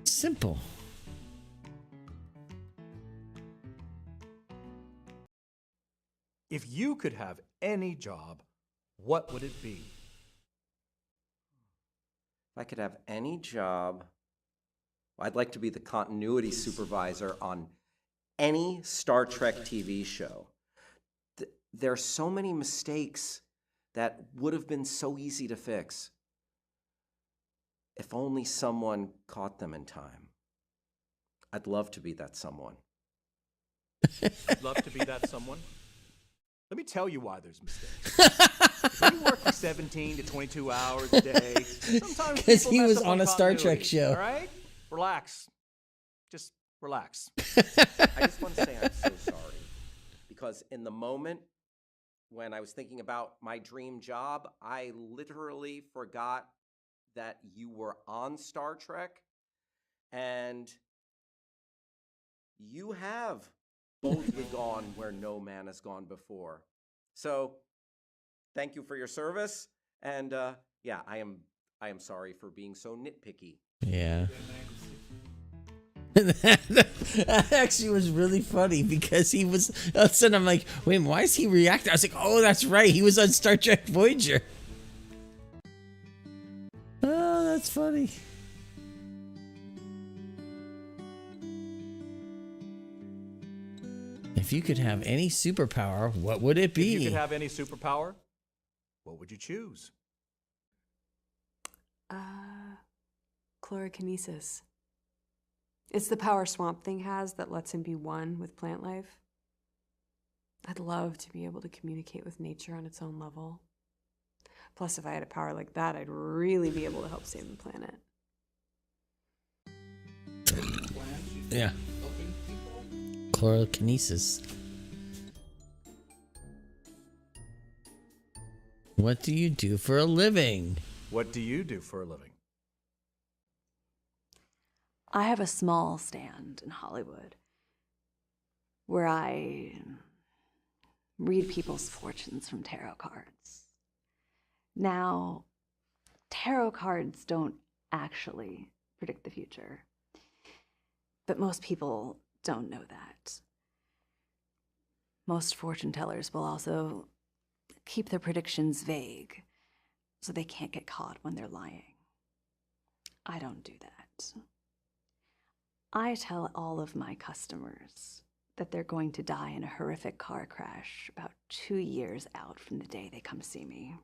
Simple. If you could have any job, what would it be? If I could have any job, I'd like to be the continuity supervisor on any Star Trek TV show. There are so many mistakes that would have been so easy to fix if only someone caught them in time. I'd love to be that someone. You'd love to be that someone? Let me tell you why there's mistakes. When you work for 17 to 22 hours a day, sometimes 'Cause people he mess was up on a Star Trek continuity, show. All right? Relax. Just relax. I just want to say I'm so sorry. Because in the moment when I was thinking about my dream job, I literally forgot that you were on Star Trek. And you have boldly gone where no man has gone before. So thank you for your service. And yeah, I am sorry for being so nitpicky. Yeah. That actually was really funny because he was. All of a sudden, I'm like, wait, why is he reacting? I was like, oh, that's right. He was on Star Trek Voyager. Oh, that's funny. If you could have any superpower, what would it be? If you could have any superpower, what would you choose? Chlorokinesis. It's the power Swamp Thing has that lets him be one with plant life. I'd love to be able to communicate with nature on its own level. Plus, if I had a power like that, I'd really be able to help save the planet. Yeah. Chlorokinesis. What do you do for a living? What do you do for a living? I have a small stand in Hollywood where I read people's fortunes from tarot cards. Now, tarot cards don't actually predict the future, but most people don't know that. Most fortune tellers will also keep their predictions vague so they can't get caught when they're lying. I don't do that. I tell all of my customers that they're going to die in a horrific car crash about 2 years out from the day they come see me.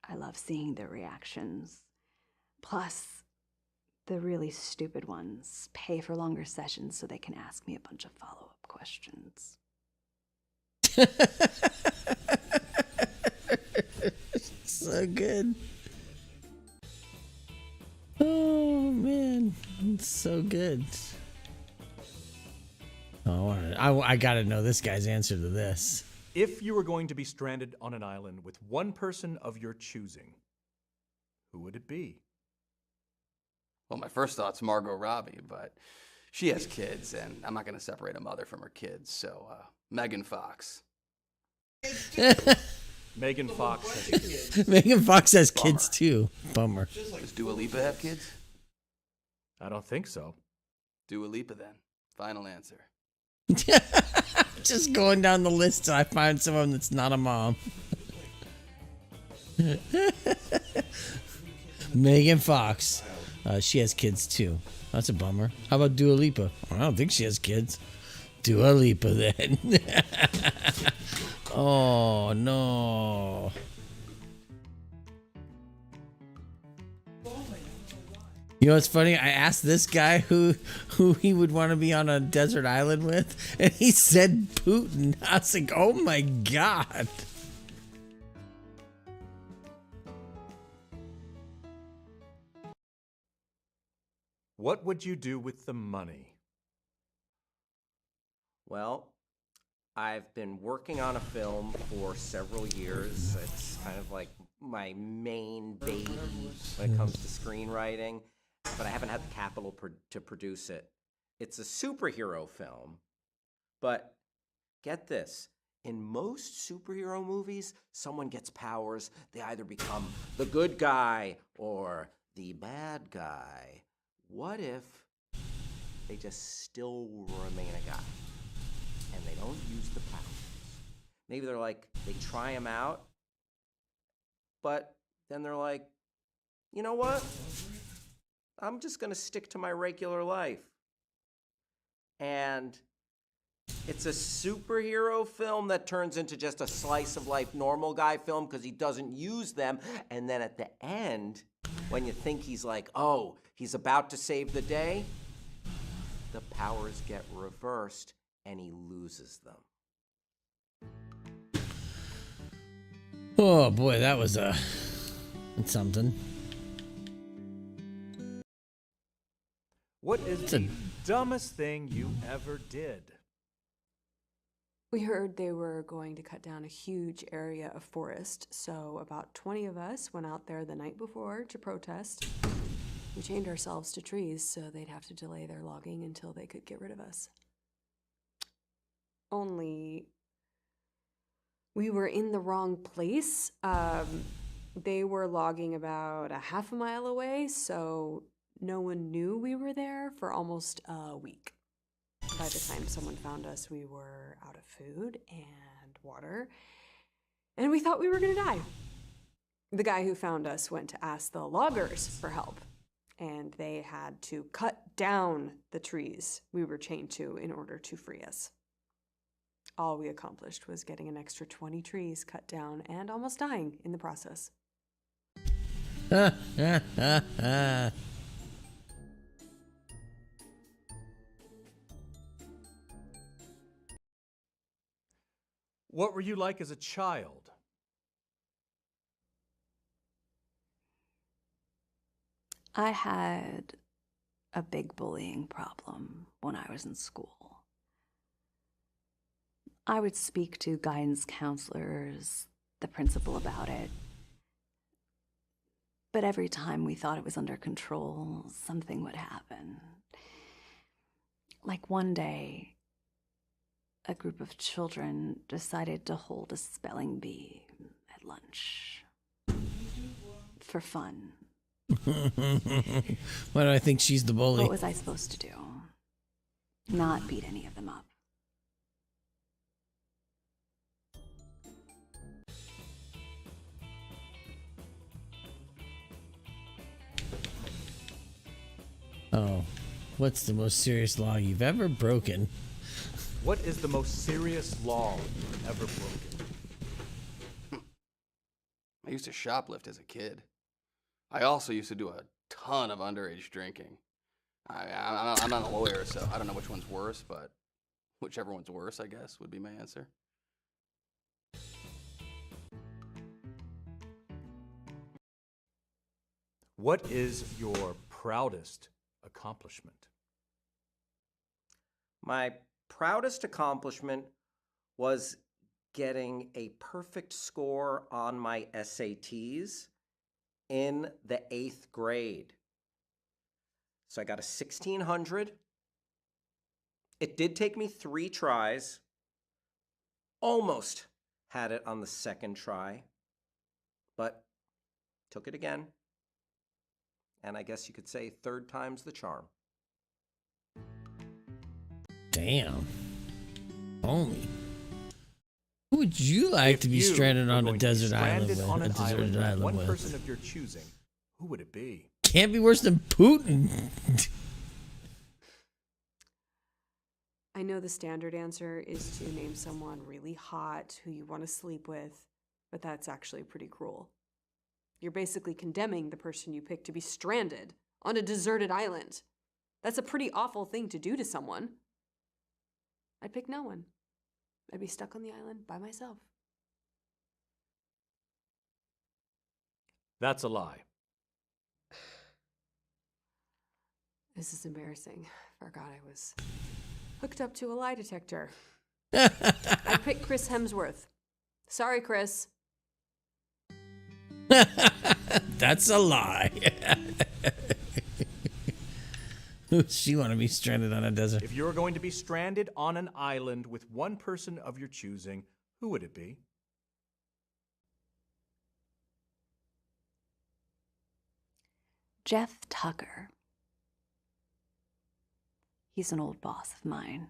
I love seeing their reactions. Plus, the really stupid ones pay for longer sessions so they can ask me a bunch of follow-up questions. So good. Oh man, it's so good. Oh, I gotta know this guy's answer to this. If you were going to be stranded on an island with one person of your choosing, who would it be? Well, my first thought's Margot Robbie, but she has kids, and I'm not going to separate a mother from her kids, so Megan Fox. Megan Fox has kids. Megan Fox has kids too. Bummer. Does Dua Lipa have kids? I don't think so. Dua Lipa, then. Final answer. Just going down the list till I find someone that's not a mom. Megan Fox. She has kids too. That's a bummer. How about Dua Lipa? I don't think she has kids. Dua Lipa then. Oh no. You know what's funny? I asked this guy who he would want to be on a desert island with, and he said Putin. I was like, oh my god. What would you do with the money? Well, I've been working on a film for several years. It's kind of like my main baby when it comes to screenwriting, but I haven't had the capital to produce it. It's a superhero film, but get this. In most superhero movies, someone gets powers. They either become the good guy or the bad guy. What if they just still remain a guy and they don't use the powers? Maybe they're like, they try him out, but then they're like, you know what? I'm just going to stick to my regular life. And it's a superhero film that turns into just a slice of life normal guy film because he doesn't use them. And then at the end, when you think he's like, oh, he's about to save the day, the powers get reversed and he loses them. Oh boy, that was something. What is the dumbest thing you ever did? We heard they were going to cut down a huge area of forest, so about 20 of us went out there the night before to protest. We chained ourselves to trees so they'd have to delay their logging until they could get rid of us. Only we were in the wrong place. They were logging about a half a mile away, so no one knew we were there for almost a week. By the time someone found us, we were out of food and water, and we thought we were gonna die. The guy who found us went to ask the loggers for help, and they had to cut down the trees we were chained to in order to free us. All we accomplished was getting an extra 20 trees cut down and almost dying in the process. What were you like as a child? I had a big bullying problem when I was in school. I would speak to guidance counselors, the principal about it. But every time we thought it was under control, something would happen. Like one day, a group of children decided to hold a spelling bee at lunch. For fun. Why do I think she's the bully? What was I supposed to do? Not beat any of them up. Oh, what's the most serious law you've ever broken? What is the most serious law you've ever broken? I used to shoplift as a kid. I also used to do a ton of underage drinking. I'm not a lawyer, so I don't know which one's worse, but whichever one's worse, I guess, would be my answer. What is your proudest accomplishment? My proudest accomplishment was getting a perfect score on my SATs in the 8th grade. So I got a 1600. It did take me 3 tries. Almost had it on the 2nd try, but took it again. And I guess you could say 3rd time's the charm. Damn. Homie. Who would you like to be stranded on a desert island with? On an island with one person of your choosing, who would it be? can't be worse than Putin. I know the standard answer is to name someone really hot who you want to sleep with, but that's actually pretty cruel. You're basically condemning the person you picked to be stranded on a deserted island. That's a pretty awful thing to do to someone. I'd pick no one. I'd be stuck on the island by myself. That's a lie. This is embarrassing. Forgot I was hooked up to a lie detector. Oh, I'd pick Chris Hemsworth. Sorry, Chris. That's a lie. Who's she want to be stranded on a desert? If you were going to be stranded on an island with one person of your choosing, who would it be? Jeff Tucker. He's an old boss of mine.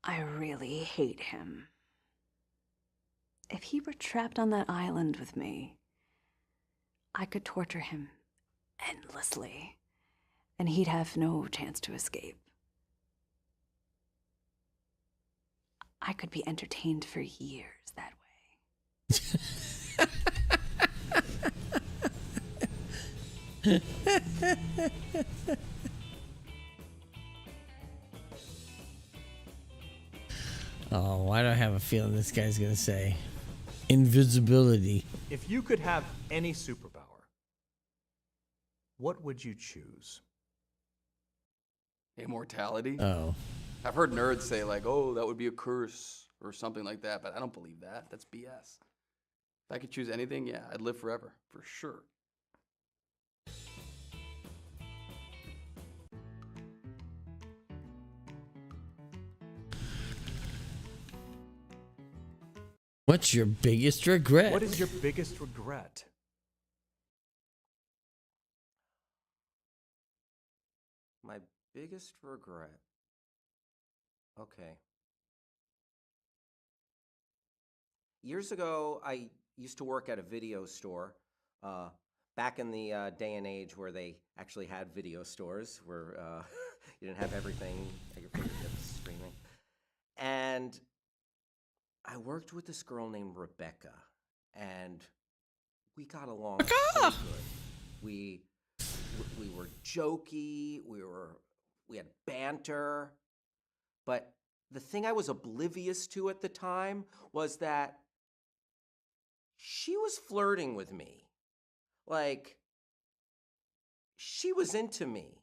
I really hate him. If he were trapped on that island with me, I could torture him endlessly, and he'd have no chance to escape. I could be entertained for years that way. Oh, why do I have a feeling this guy's gonna say invisibility? If you could have any superpower, what would you choose? Immortality? Oh, I've heard nerds say, like, oh, that would be a curse or something like that, but I don't believe that. That's BS. If I could choose anything, yeah, I'd live forever, for sure. what's your biggest regret? What is your biggest regret? My biggest regret. Okay. Years ago, I used to work at a video store. Back in the day and age where they actually had video stores, where you didn't have everything at your fingertips streaming. And I worked with this girl named Rebecca, and we got along so good. We were jokey, we had banter, but the thing I was oblivious to at the time was that she was flirting with me. Like, she was into me.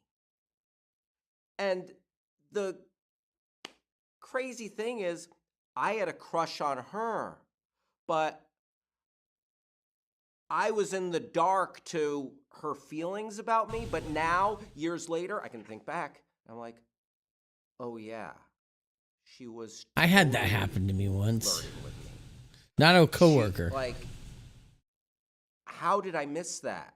And the crazy thing is, I had a crush on her, but I was in the dark to her feelings about me. But now, years later, I can think back. I'm like, oh yeah, she was. I had that totally happen to me once. flirting with me. Not a coworker. How did I miss that?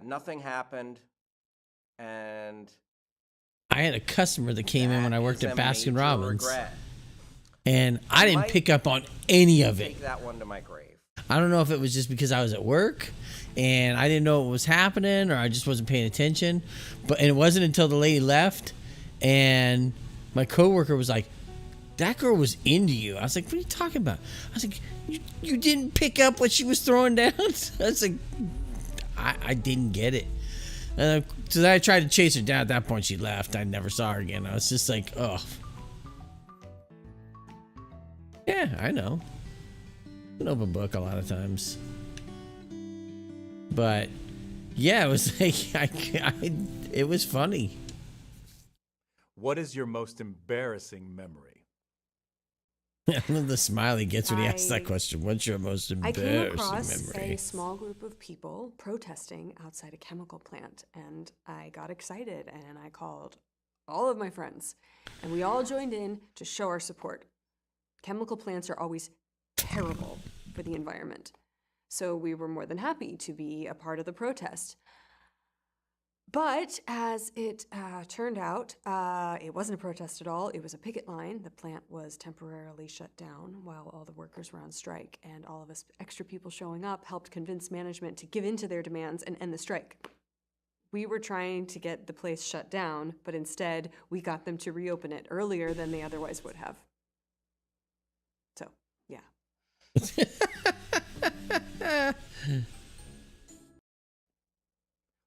Nothing happened, and I had a customer that came in when I worked that at is a Baskin major Robbins, regret. and I didn't Might pick up on any of it. Take that one to my grave. I don't know if it was just because I was at work and I didn't know what was happening, or I just wasn't paying attention. And it wasn't until the lady left and my coworker was like, "That girl was into you." I was like, "What are you talking about?" I was like, "You didn't pick up what she was throwing down?" I was like, I didn't get it. So then I tried to chase her down. At that point, she left. I never saw her again. I was just like, oh. Yeah, I know. An open book a lot of times. But, yeah, it was like, it was funny. What is your most embarrassing memory? I love the smile he gets when he asks that I- question. What's your most I came embarrassing across memory? a small group of people protesting outside a chemical plant, and I got excited and I called all of my friends, and we all joined in to show our support. Chemical plants are always terrible for the environment, so we were more than happy to be a part of the protest. But as it turned out, it wasn't a protest at all. It was a picket line. The plant was temporarily shut down while all the workers were on strike, and all of us extra people showing up helped convince management to give in to their demands and end the strike. We were trying to get the place shut down, but instead we got them to reopen it earlier than they otherwise would have. So, yeah.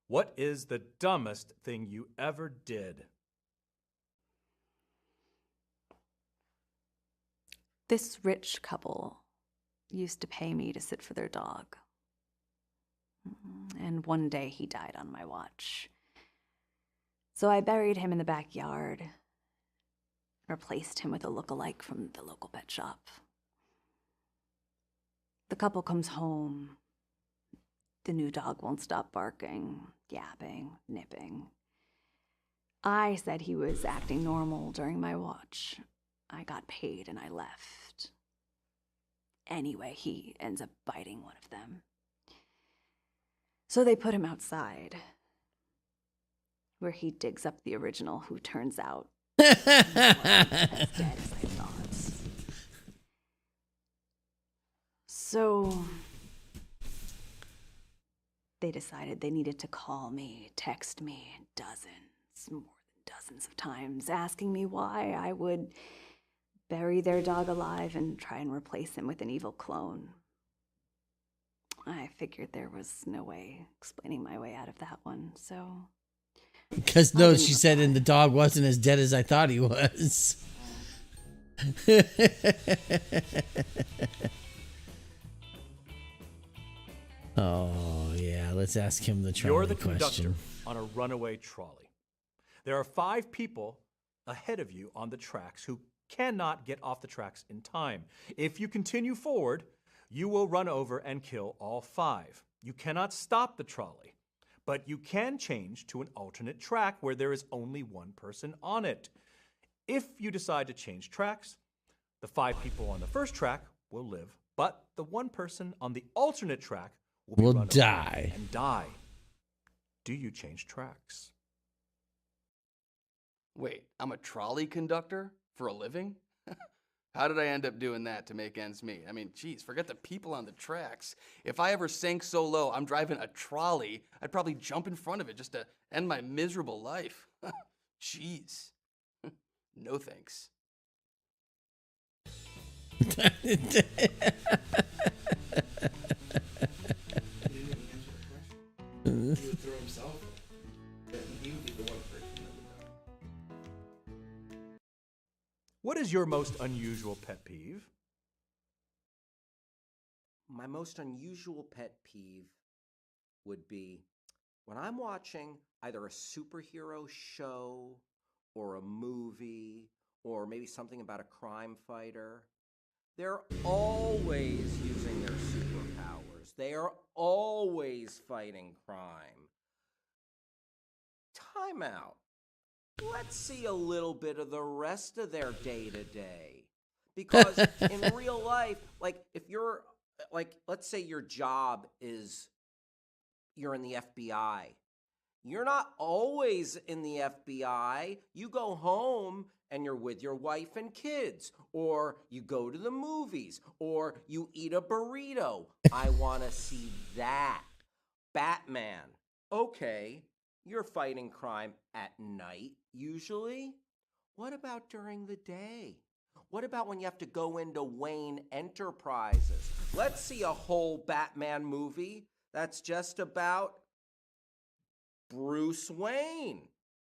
What is the dumbest thing you ever did? This rich couple used to pay me to sit for their dog. And one day he died on my watch. So I buried him in the backyard, replaced him with a look-alike from the local pet shop. The couple comes home. The new dog won't stop barking, yapping, nipping. I said he was acting normal during my watch. I got paid and I left. Anyway, he ends up biting one of them. So they put him outside, where he digs up the original, who turns out wasn't as dead as I thought. So they decided they needed to call me, text me more than dozens of times, asking me why I would bury their dog alive and try and replace him with an evil clone. I figured there was no way explaining my way out of that one, so... Because no, she said, and the dog wasn't as dead as I thought he was. Oh, yeah, let's ask him the trolley You're the question. conductor on a runaway trolley. There are 5 people ahead of you on the tracks who cannot get off the tracks in time. If you continue forward, you will run over and kill all 5. You cannot stop the trolley, but you can change to an alternate track where there is only one person on it. If you decide to change tracks, the 5 people on the first track will live, but the one person on the alternate track will run over die. and die. Do you change tracks? Wait, I'm a trolley conductor for a living? How did I end up doing that to make ends meet? I mean, geez, forget the people on the tracks. If I ever sank so low I'm driving a trolley, I'd probably jump in front of it just to end my miserable life. Jeez. No thanks. What is your most unusual pet peeve? My most unusual pet peeve would be when I'm watching either a superhero show or a movie or maybe something about a crime fighter. They're always using their superpowers. They are always fighting crime. Time out. Let's see a little bit of the rest of their day-to-day. Because in real life, like if you're, like, let's say your job is you're in the FBI. You're not always in the FBI. You go home and you're with your wife and kids, or you go to the movies, or you eat a burrito. I want to see that. Batman. Okay, you're fighting crime at night, usually. What about during the day? What about when you have to go into Wayne Enterprises? Let's see a whole Batman movie that's just about Bruce Wayne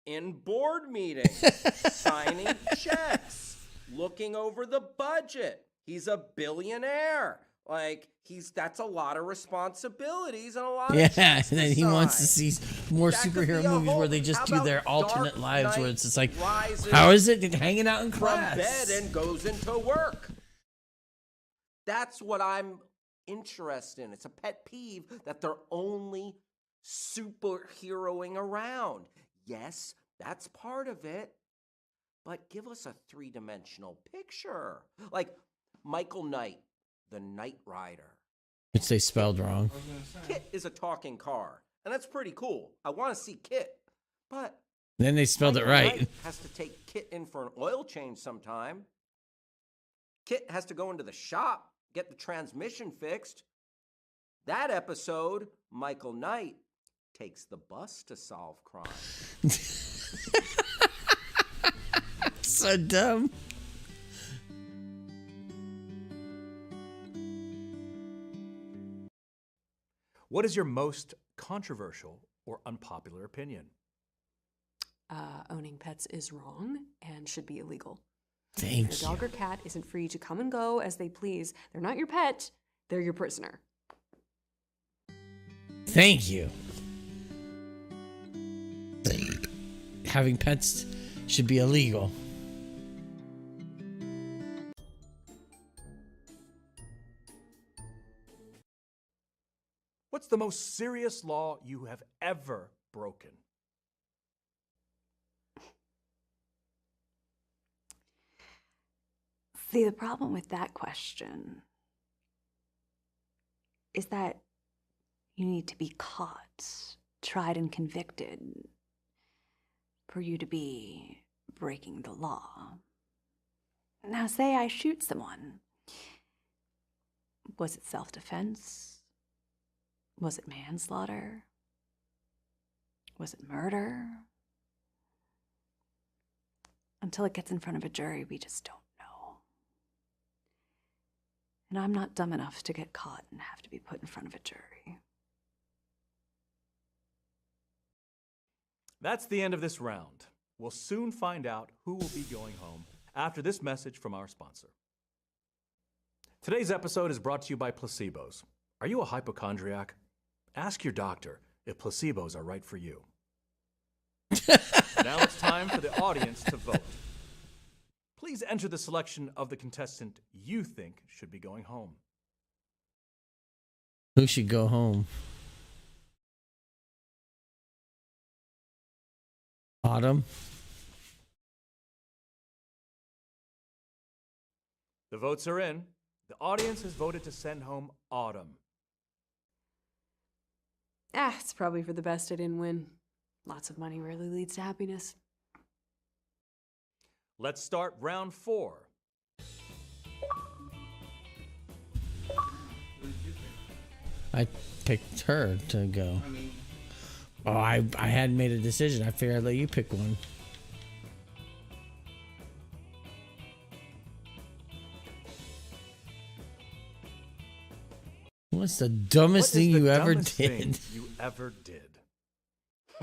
in board meetings, signing checks, looking over the budget. He's a billionaire. Like, that's a lot of responsibilities and a lot of Yeah, checks and then to he wants to sign. see more That could superhero be a movies where whole- they just how do their about alternate Dark lives where Knight it's just like, Rises how is it hanging out in from class? bed and goes into work? That's what I'm interested in. It's a pet peeve that they're only superheroing around. Yes, that's part of it, but give us a 3-dimensional picture. Like Michael Knight, the Knight Rider. Which they spelled wrong. Kit is a talking car, and that's pretty cool. I want to see Kit. But Then they spelled it Michael right. Knight has to take Kit in for an oil change sometime. Kit has to go into the shop, get the transmission fixed. That episode, Michael Knight takes the bus to solve crime. So dumb. What is your most controversial or unpopular opinion? Owning pets is wrong and should be illegal. Thank Your you. dog or cat isn't free to come and go as they please. They're not your pet, they're your prisoner. Thank you. Having pets should be illegal. What's the most serious law you have ever broken? See, the problem with that question is that you need to be caught, tried, and convicted for you to be breaking the law. Now, say I shoot someone. Was it self-defense? Was it manslaughter? Was it murder? Until it gets in front of a jury, we just don't know. And I'm not dumb enough to get caught and have to be put in front of a jury. That's the end of this round. We'll soon find out who will be going home after this message from our sponsor. Today's episode is brought to you by placebos. Are you a hypochondriac? Ask your doctor if placebos are right for you. Now it's time for the audience to vote. Please enter the selection of the contestant you think should be going home. Who should go home? Autumn? The votes are in. The audience has voted to send home Autumn. It's probably for the best I didn't win. Lots of money rarely leads to happiness. Let's start round 4. I picked her to go. Oh, I hadn't made a decision. I figured I'd let you pick one. What's the dumbest thing you ever did? You ever did.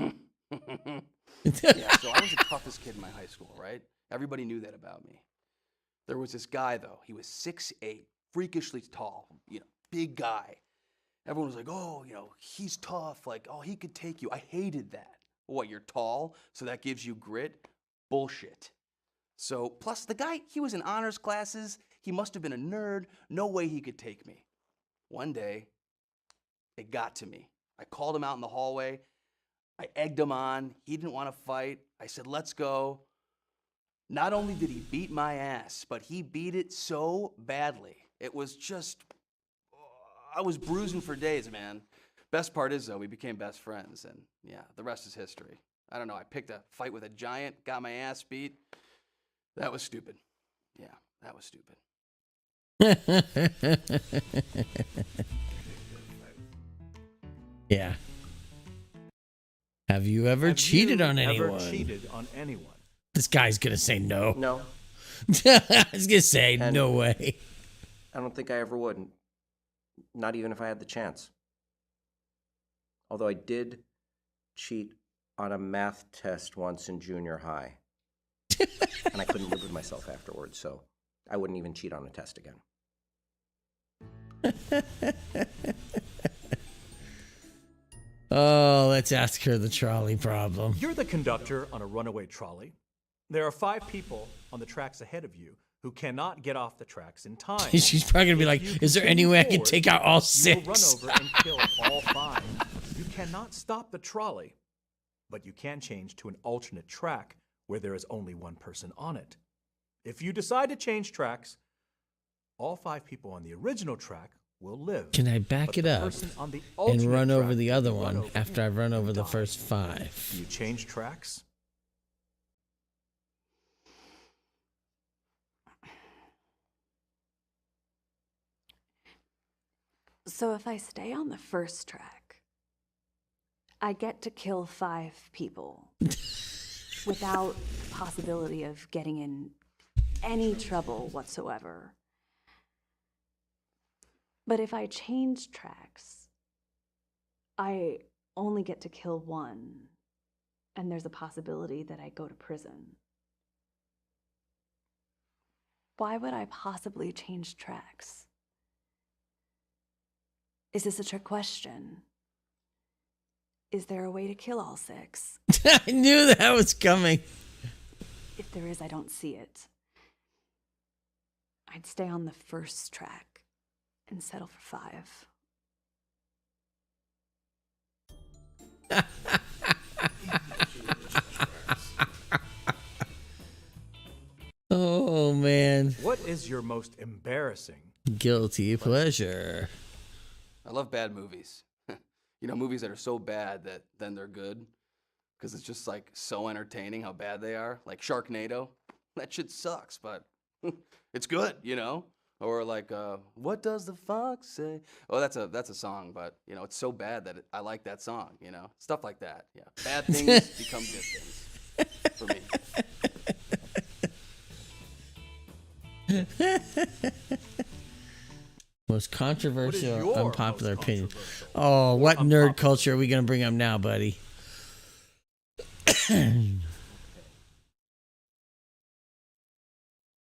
Yeah, so I was the toughest kid in my high school, right? Everybody knew that about me. There was this guy, though. He was 6'8", freakishly tall, big guy. Everyone was like, oh, he's tough. Like, oh, he could take you. I hated that. What, you're tall, so that gives you grit? Bullshit. So, plus the guy, he was in honors classes. He must have been a nerd. No way he could take me. One day, it got to me. I called him out in the hallway. I egged him on. He didn't want to fight. I said, let's go. Not only did he beat my ass, but he beat it so badly. It was just, I was bruising for days, man. Best part is, though, we became best friends, and yeah, the rest is history. I don't know, I picked a fight with a giant, got my ass beat. That was stupid. Yeah, that was stupid. Yeah. Have you ever cheated on anyone? Ever cheated on anyone? This guy's gonna say no. No, I was gonna say And- no way. I don't think I ever would. Not even if I had the chance. Although I did cheat on a math test once in junior high. And I couldn't live with myself afterwards, so I wouldn't even cheat on a test again. Oh, let's ask her the trolley problem. You're the conductor on a runaway trolley. There are 5 people on the tracks ahead of you who cannot get off the tracks in time. She's probably gonna be If like, you "Is there any continue way I can forward, take out all You will run 6?" over and kill all 5. You cannot stop the trolley, but you can change to an alternate track where there is only one person on it. If you decide to change tracks, all 5 people on the original track will live. Can I back but it the up person on the and alternate run over track the that other you run one over after I've run over the will die. first Do 5? you change tracks? So if I stay on the first track, I get to kill 5 people without possibility of getting in any trouble whatsoever. But if I change tracks, I only get to kill 1, and there's a possibility that I go to prison. Why would I possibly change tracks? Is this a trick question? Is there a way to kill all 6? I knew that was coming. If there is, I don't see it. I'd stay on the first track and settle for 5. Oh, man. What is your most embarrassing? Guilty pleasure. I love bad movies. You know, movies that are so bad that then they're good. Because it's just like so entertaining how bad they are. Like Sharknado. That shit sucks, but it's good, you know? Or like, what does the fox say? Oh, that's a song, but you know, it's so bad that I like that song, you know? Stuff like that, yeah. Bad things become good things for me. Most controversial, your unpopular most opinion. controversial Oh, or what nerd unpopular? culture are we going to bring up now, buddy?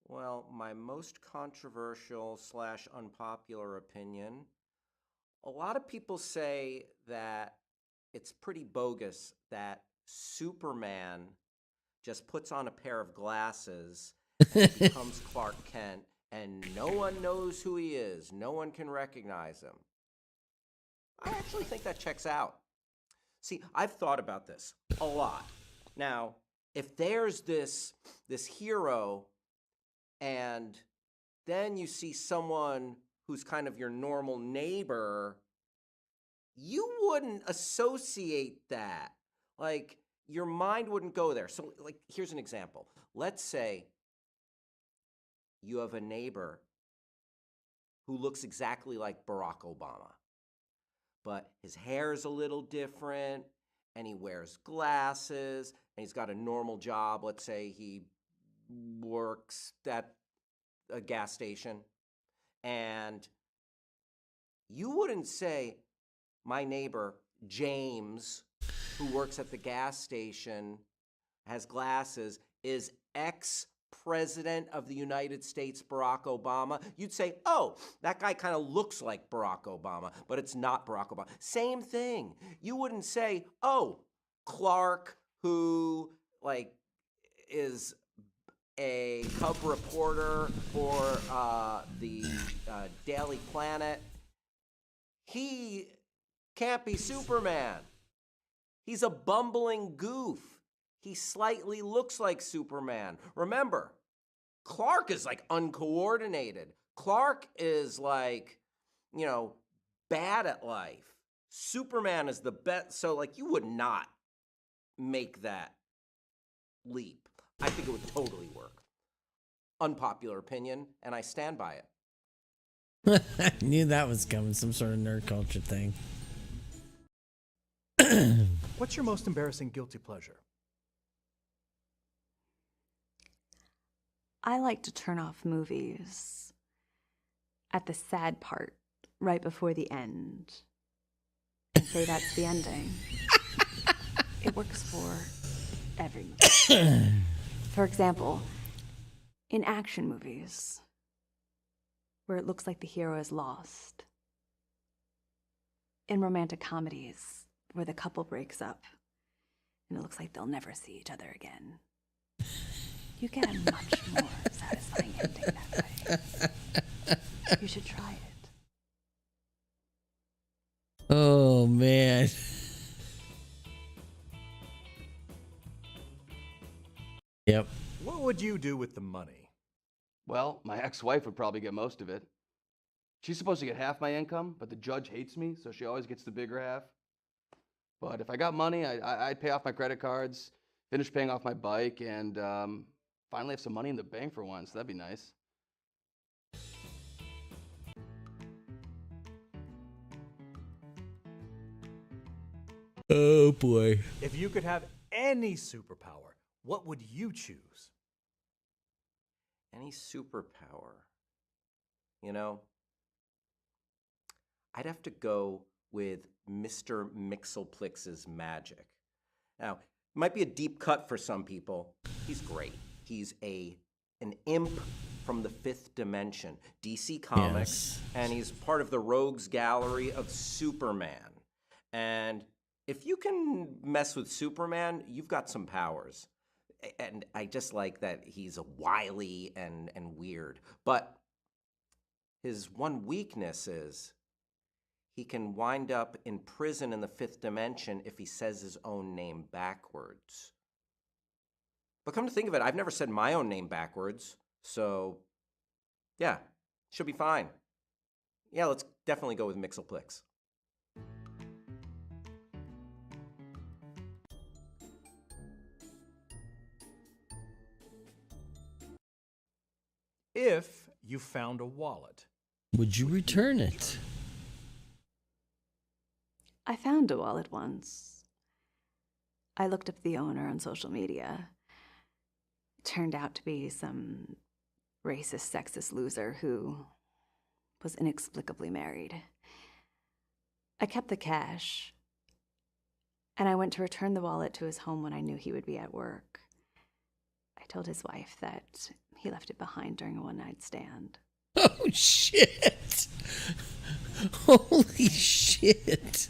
Well, my most controversial / unpopular opinion, a lot of people say that it's pretty bogus that Superman just puts on a pair of glasses and becomes Clark Kent, and no one knows who he is. No one can recognize him. I actually think that checks out. See, I've thought about this a lot. Now, if there's this hero, and then you see someone who's kind of your normal neighbor, you wouldn't associate that. Like, your mind wouldn't go there. So, like, here's an example. Let's say you have a neighbor who looks exactly like Barack Obama, but his hair is a little different, and he wears glasses, and he's got a normal job. Let's say he works at a gas station, and you wouldn't say, my neighbor James, who works at the gas station, has glasses, is ex-president of the United States, Barack Obama. You'd say, oh, that guy kind of looks like Barack Obama, but it's not Barack Obama. Same thing. You wouldn't say, oh, Clark, who, like, is a cub reporter for the Daily Planet, he can't be Superman. He's a bumbling goof. He slightly looks like Superman. Remember, Clark is like uncoordinated. Clark is like, you know, bad at life. Superman is the best. So, like, you would not make that leap. I think it would totally work. Unpopular opinion, and I stand by it. I knew that was coming, some sort of nerd culture thing. What's your most embarrassing guilty pleasure? I like to turn off movies at the sad part, right before the end, and say that's the ending. It works for every movie. For example, in action movies, where it looks like the hero is lost. In romantic comedies, where the couple breaks up, and it looks like they'll never see each other again. You get a much more satisfying ending that way. You should try it. Oh, man. Yep. What would you do with the money? Well, my ex-wife would probably get most of it. She's supposed to get half my income, but the judge hates me, so she always gets the bigger half. But if I got money, I'd pay off my credit cards, finish paying off my bike, and finally have some money in the bank for once. That'd be nice. Oh boy. If you could have any superpower, what would you choose? Any superpower? You know, I'd have to go with Mr. Mxyz's magic. Now, it might be a deep cut for some people. He's great. He's an imp from the fifth dimension, DC Comics, and he's part of the Rogues Gallery of Superman. And if you can mess with Superman, you've got some powers. And I just like that he's a wily and weird. But his one weakness is he can wind up in prison in the fifth dimension if he says his own name backwards. But come to think of it, I've never said my own name backwards. So, yeah, should be fine. Yeah, let's definitely go with Mxyz. If you found a wallet, Would you return it? I found a wallet once. I looked up the owner on social media. It turned out to be some racist, sexist loser who was inexplicably married. I kept the cash, and I went to return the wallet to his home when I knew he would be at work. I told his wife that he left it behind during a one-night stand. Oh shit! Holy shit!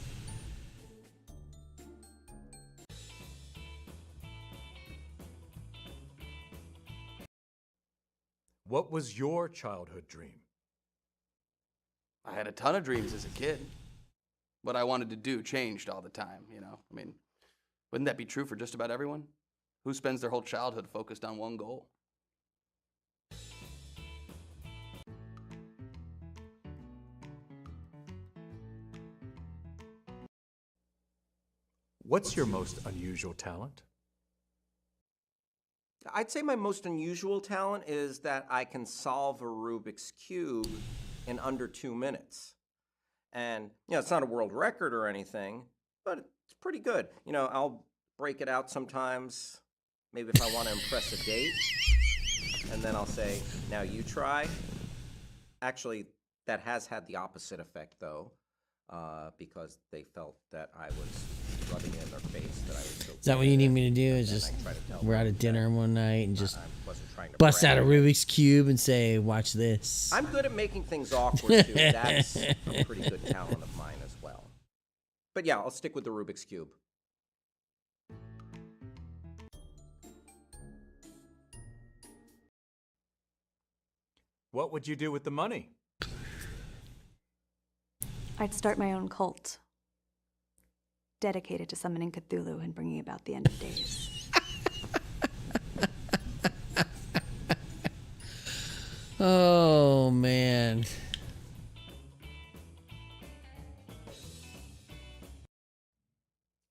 what was your childhood dream? I had a ton of dreams as a kid. What I wanted to do changed all the time, you know? I mean, wouldn't that be true for just about everyone? Who spends their whole childhood focused on one goal? What's your most unusual talent? I'd say my most unusual talent is that I can solve a Rubik's Cube in under 2 minutes. And, it's not a world record or anything, but it's pretty good. I'll break it out sometimes, maybe if I want to impress a date, and then I'll say, now you try. Actually, that has had the opposite effect, though, because they felt that I was rubbing it in their face that I was so Is that what good you at need it. me to do? Is And just I try to tell we're them out of dinner that one night and just I wasn't trying to bust out a brag. Rubik's Cube and say, watch this. I'm good at making things awkward, too. That's a pretty good talent of mine as well. But yeah, I'll stick with the Rubik's Cube. What would you do with the money? I'd start my own cult, dedicated to summoning Cthulhu and bringing about the end of days. Oh, man.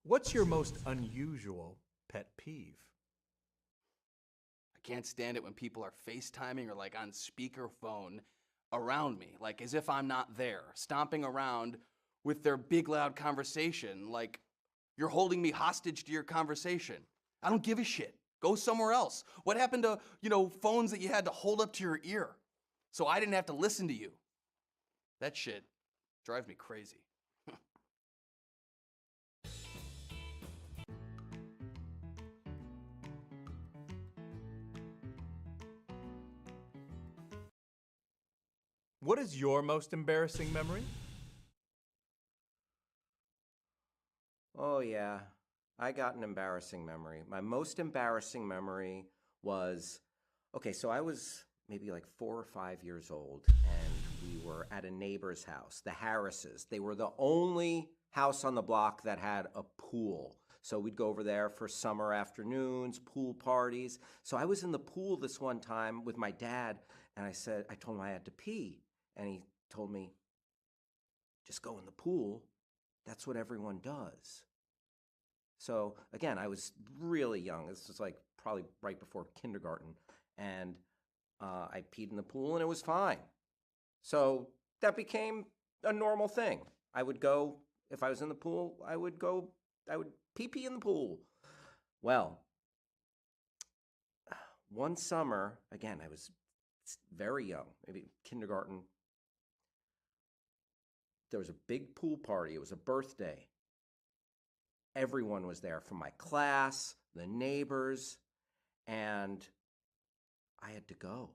What's your most unusual pet peeve? I can't stand it when people are FaceTiming or like on speakerphone around me, like as if I'm not there, stomping around with their big loud conversation, like you're holding me hostage to your conversation. I don't give a shit. Go somewhere else. What happened to, phones that you had to hold up to your ear so I didn't have to listen to you? That shit drives me crazy. What is your most embarrassing memory? Oh, yeah. I got an embarrassing memory. My most embarrassing memory was, so I was maybe like 4 or 5 years old, and we were at a neighbor's house, the Harrises. They were the only house on the block that had a pool. So we'd go over there for summer afternoons, pool parties. So I was in the pool this one time with my dad, and I told him I had to pee. And he told me, just go in the pool. That's what everyone does. So again, I was really young. This was like probably right before kindergarten. And I peed in the pool and it was fine. So that became a normal thing. I would go, if I was in the pool, I would pee in the pool. Well, one summer, again, I was very young, maybe kindergarten. There was a big pool party. It was a birthday. Everyone was there from my class, the neighbors, and I had to go.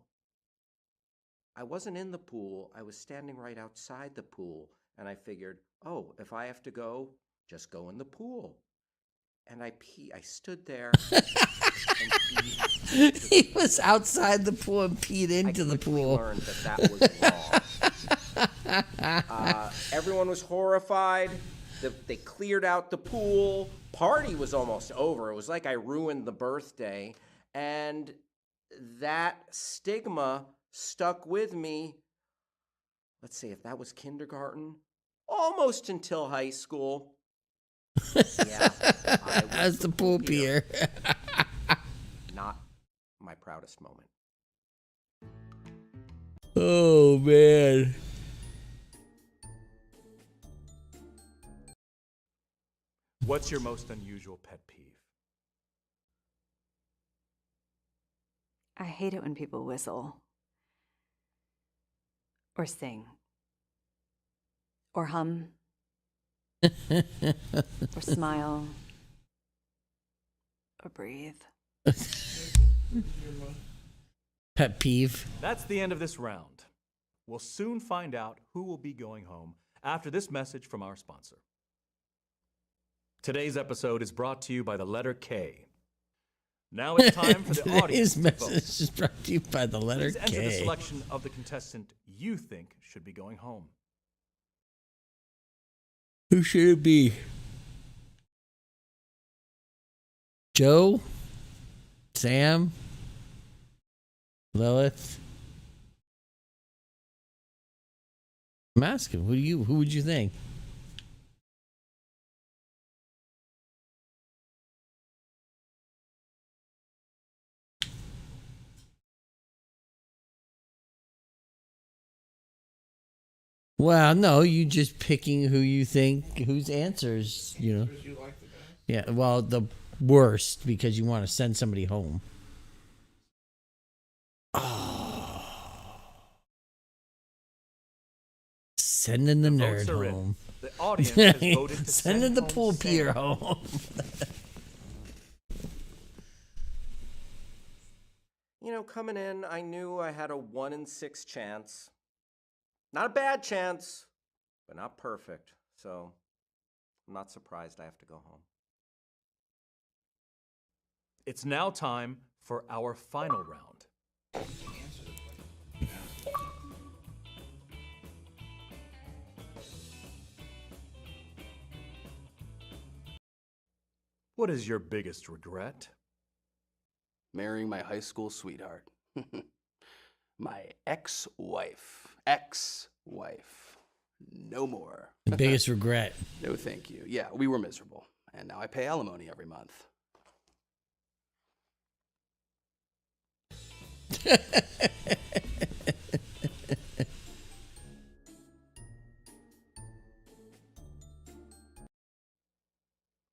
I wasn't in the pool. I was standing right outside the pool, and I figured, oh, if I have to go, just go in the pool. And I stood there and peed. He was outside the pool and peed into the pool. I learned that was wrong. Everyone was horrified. They cleared out the pool. Party was almost over. It was like I ruined the birthday. And that stigma stuck with me, let's see, if that was kindergarten, almost until high school. Yeah, I was the pool peer. Not my proudest moment. Oh, man. What's your most unusual pet peeve? I hate it when people whistle. Or sing. Or hum. Or smile. Or breathe. Pet peeve. That's the end of this round. We'll soon find out who will be going home after this message from our sponsor. Today's episode is brought to you by the letter K. Now it's time for the audience Today's to vote. message is brought to you by the letter Please enter the K. selection of the contestant you think should be going home. Who should it be? Joe? Sam? Lilith? I'm asking, who would you think? Well, no, you just picking who you think, whose answers, you know. Yeah, well, the worst because you want to send somebody home. Oh. Sending the nerd votes are in. home. The audience has voted to Sending send the home pool peer Sam. home. You know, coming in, I knew I had a 1 in 6 chance. Not a bad chance, but not perfect. So I'm not surprised I have to go home. It's now time for our final round. What is your biggest regret? Marrying my high school sweetheart. My ex-wife. Ex-wife. No more. The biggest regret. No, thank you. Yeah, we were miserable. And now I pay alimony every month.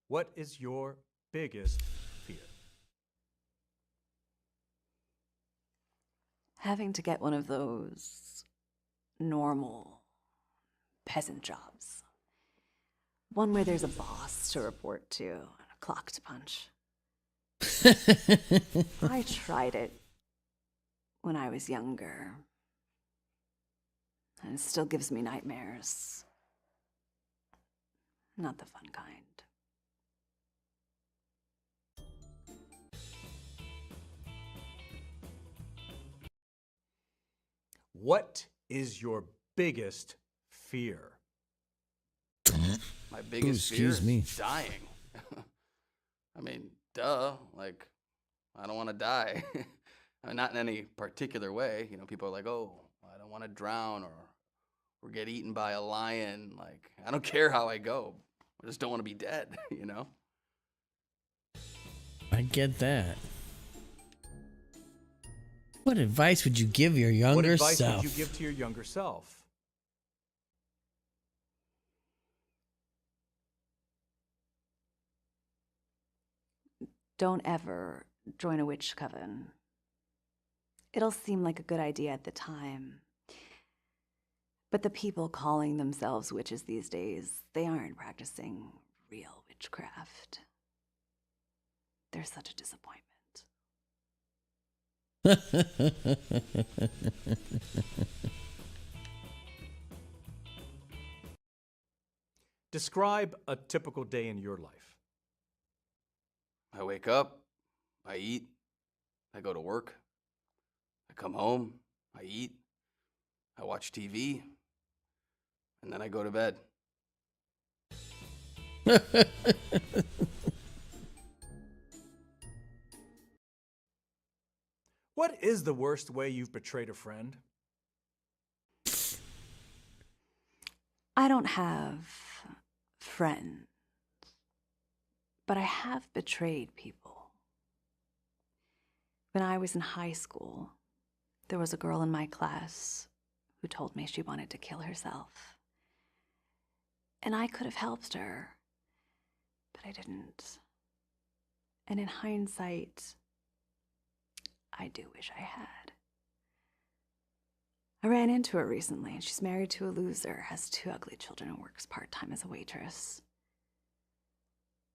What is your biggest fear? Having to get one of those normal peasant jobs. One where there's a boss to report to and a clock to punch. I tried it when I was younger. And it still gives me nightmares. Not the fun kind. What is your biggest fear? My biggest fear excuse is me. dying. I mean, duh. Like, I don't want to die. I mean, not in any particular way. You know, people are like, oh, I don't want to drown or or get eaten by a lion. Like, I don't care how I go. I just don't want to be dead, you know? I get that. What advice would you give your What younger advice self? would you give to your younger self? Don't ever join a witch coven. It'll seem like a good idea at the time. But the people calling themselves witches these days, they aren't practicing real witchcraft. They're such a disappointment. Describe a typical day in your life. I wake up, I eat, I go to work, I come home, I eat, I watch TV, and then I go to bed. What is the worst way you've betrayed a friend? I don't have friends, but I have betrayed people. When I was in high school, there was a girl in my class who told me she wanted to kill herself. And I could have helped her, but I didn't. And in hindsight, I do wish I had. I ran into her recently, and she's married to a loser, has 2 ugly children, and works part-time as a waitress.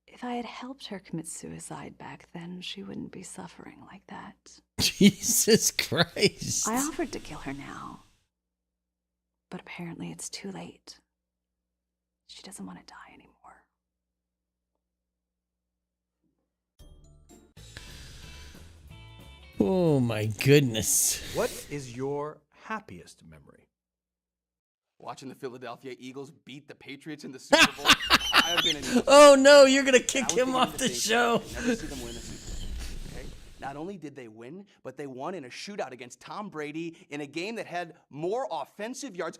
If I had helped her commit suicide back then, she wouldn't be suffering like that. Jesus Christ. I offered to kill her now, but apparently it's too late. She doesn't want to die anymore. Oh my goodness. What is your happiest memory? Watching the Philadelphia Eagles beat the Patriots in the Super Bowl. I've been in Oh no, you're gonna I kick was him beginning off to the think show. I'd never see them win a Super Bowl. Okay? Not only did they win, but they won in a shootout against Tom Brady in a game that had more offensive yards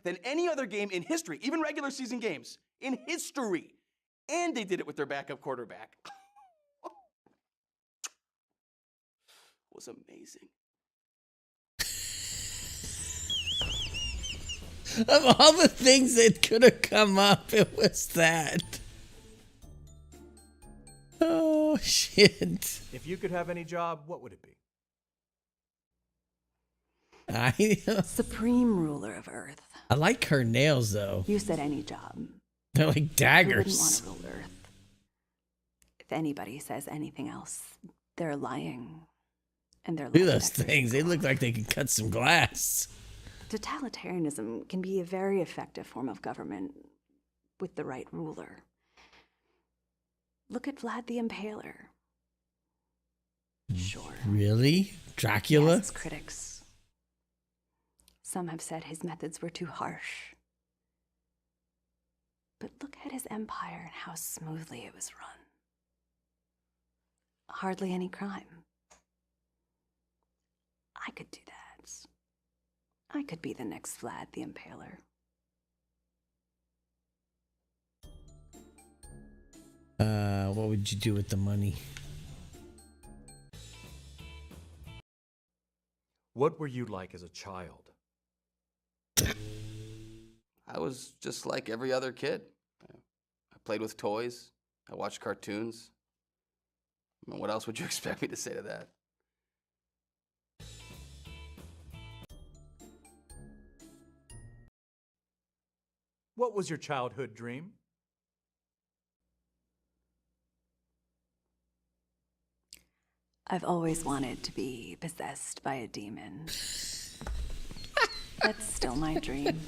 than any other game in history, even regular season games in history. And they did it with their backup quarterback. It was amazing. Of all the things that could have come up, it was that. Oh shit. If you could have any job, what would it be? Supreme ruler of Earth. I like her nails though. You said any job. They're like Who wouldn't daggers. want to rule Earth? If anybody says anything else, they're lying. And they're Look at lying those things. They look like they could cut some glass. Totalitarianism can be a very effective form of government with the right ruler. Look at Vlad the Impaler. Sure. Really? He Dracula? has his critics. Some have said his methods were too harsh. But look at his empire and how smoothly it was run. Hardly any crime. I could do that. I could be the next Vlad the Impaler. What would you do with the money? What were you like as a child? I was just like every other kid. I played with toys. I watched cartoons. I mean, what else would you expect me to say to that? What was your childhood dream? I've always wanted to be possessed by a demon. That's still my dream.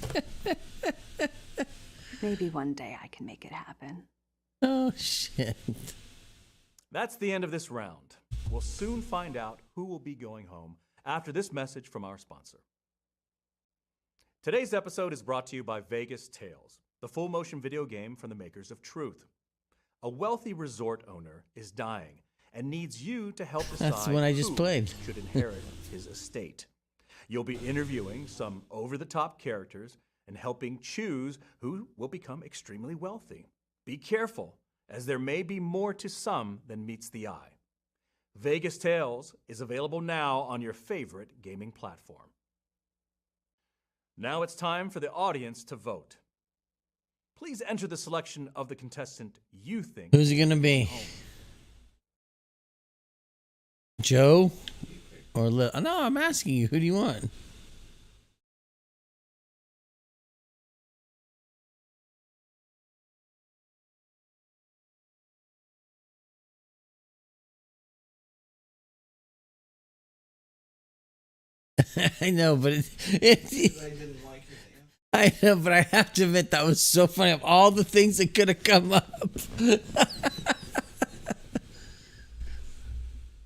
Maybe one day I can make it happen. Oh shit. That's the end of this round. We'll soon find out who will be going home after this message from our sponsor. Today's episode is brought to you by Vegas Tales, the full-motion video game from the makers of Truth. A wealthy resort owner is dying and needs you to help decide That's the one I just who played. should inherit his estate. You'll be interviewing some over-the-top characters and helping choose who will become extremely wealthy. Be careful, as there may be more to some than meets the eye. Vegas Tales is available now on your favorite gaming platform. Now it's time for the audience to vote. Please enter the selection of the contestant you think. Who's it gonna be? Joe or Lil? No, I'm asking you. Who do you want? I know, but I know, but I have to admit that was so funny. Of all the things that could have come up.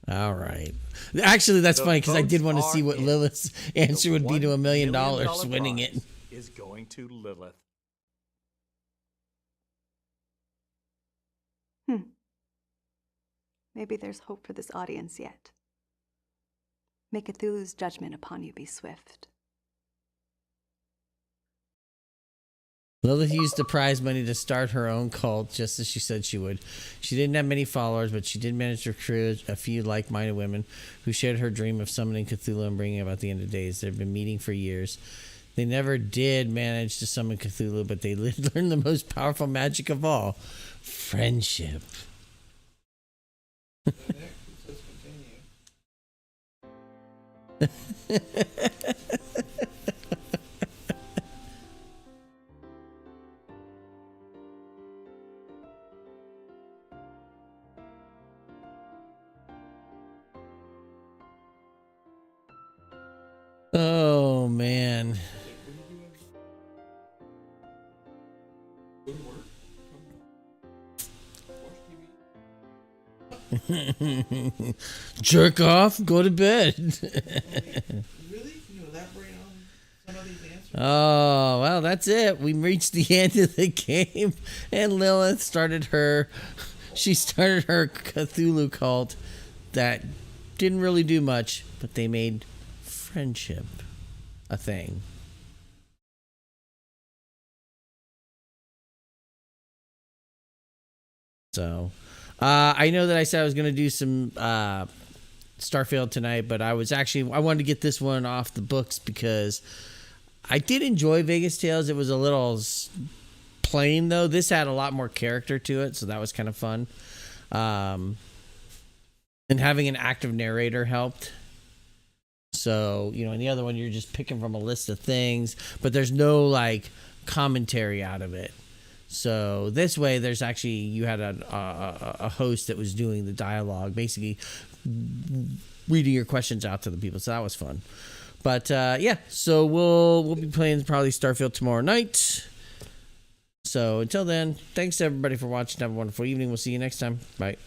All right. Actually, that's funny because I did want to see what Lilith's answer would be to $1 million winning it. Is going to Lilith. Maybe there's hope for this audience yet. May Cthulhu's judgment upon you be swift. Lilith used the prize money to start her own cult, just as she said she would. She didn't have many followers, but she did manage to recruit a few like-minded women who shared her dream of summoning Cthulhu and bringing about the end of days. They've been meeting for years. They never did manage to summon Cthulhu, but they learned the most powerful magic of all: friendship. Oh man. Jerk off, go to bed. Really? Can you elaborate on some of these answers? Oh, well, that's it. We reached the end of the game, and Lilith started her Cthulhu cult that didn't really do much, but they made friendship a thing. So, I know that I said I was going to do some Starfield tonight, but I wanted to get this one off the books because I did enjoy Vegas Tales. It was a little plain, though. This had a lot more character to it, so that was kind of fun. And having an active narrator helped. So, in the other one, you're just picking from a list of things, but there's no, commentary out of it. So this way, there's actually, you had a host that was doing the dialogue, basically reading your questions out to the people. So that was fun. But so we'll be playing probably Starfield tomorrow night. So until then, thanks to everybody for watching. Have a wonderful evening. We'll see you next time. Bye.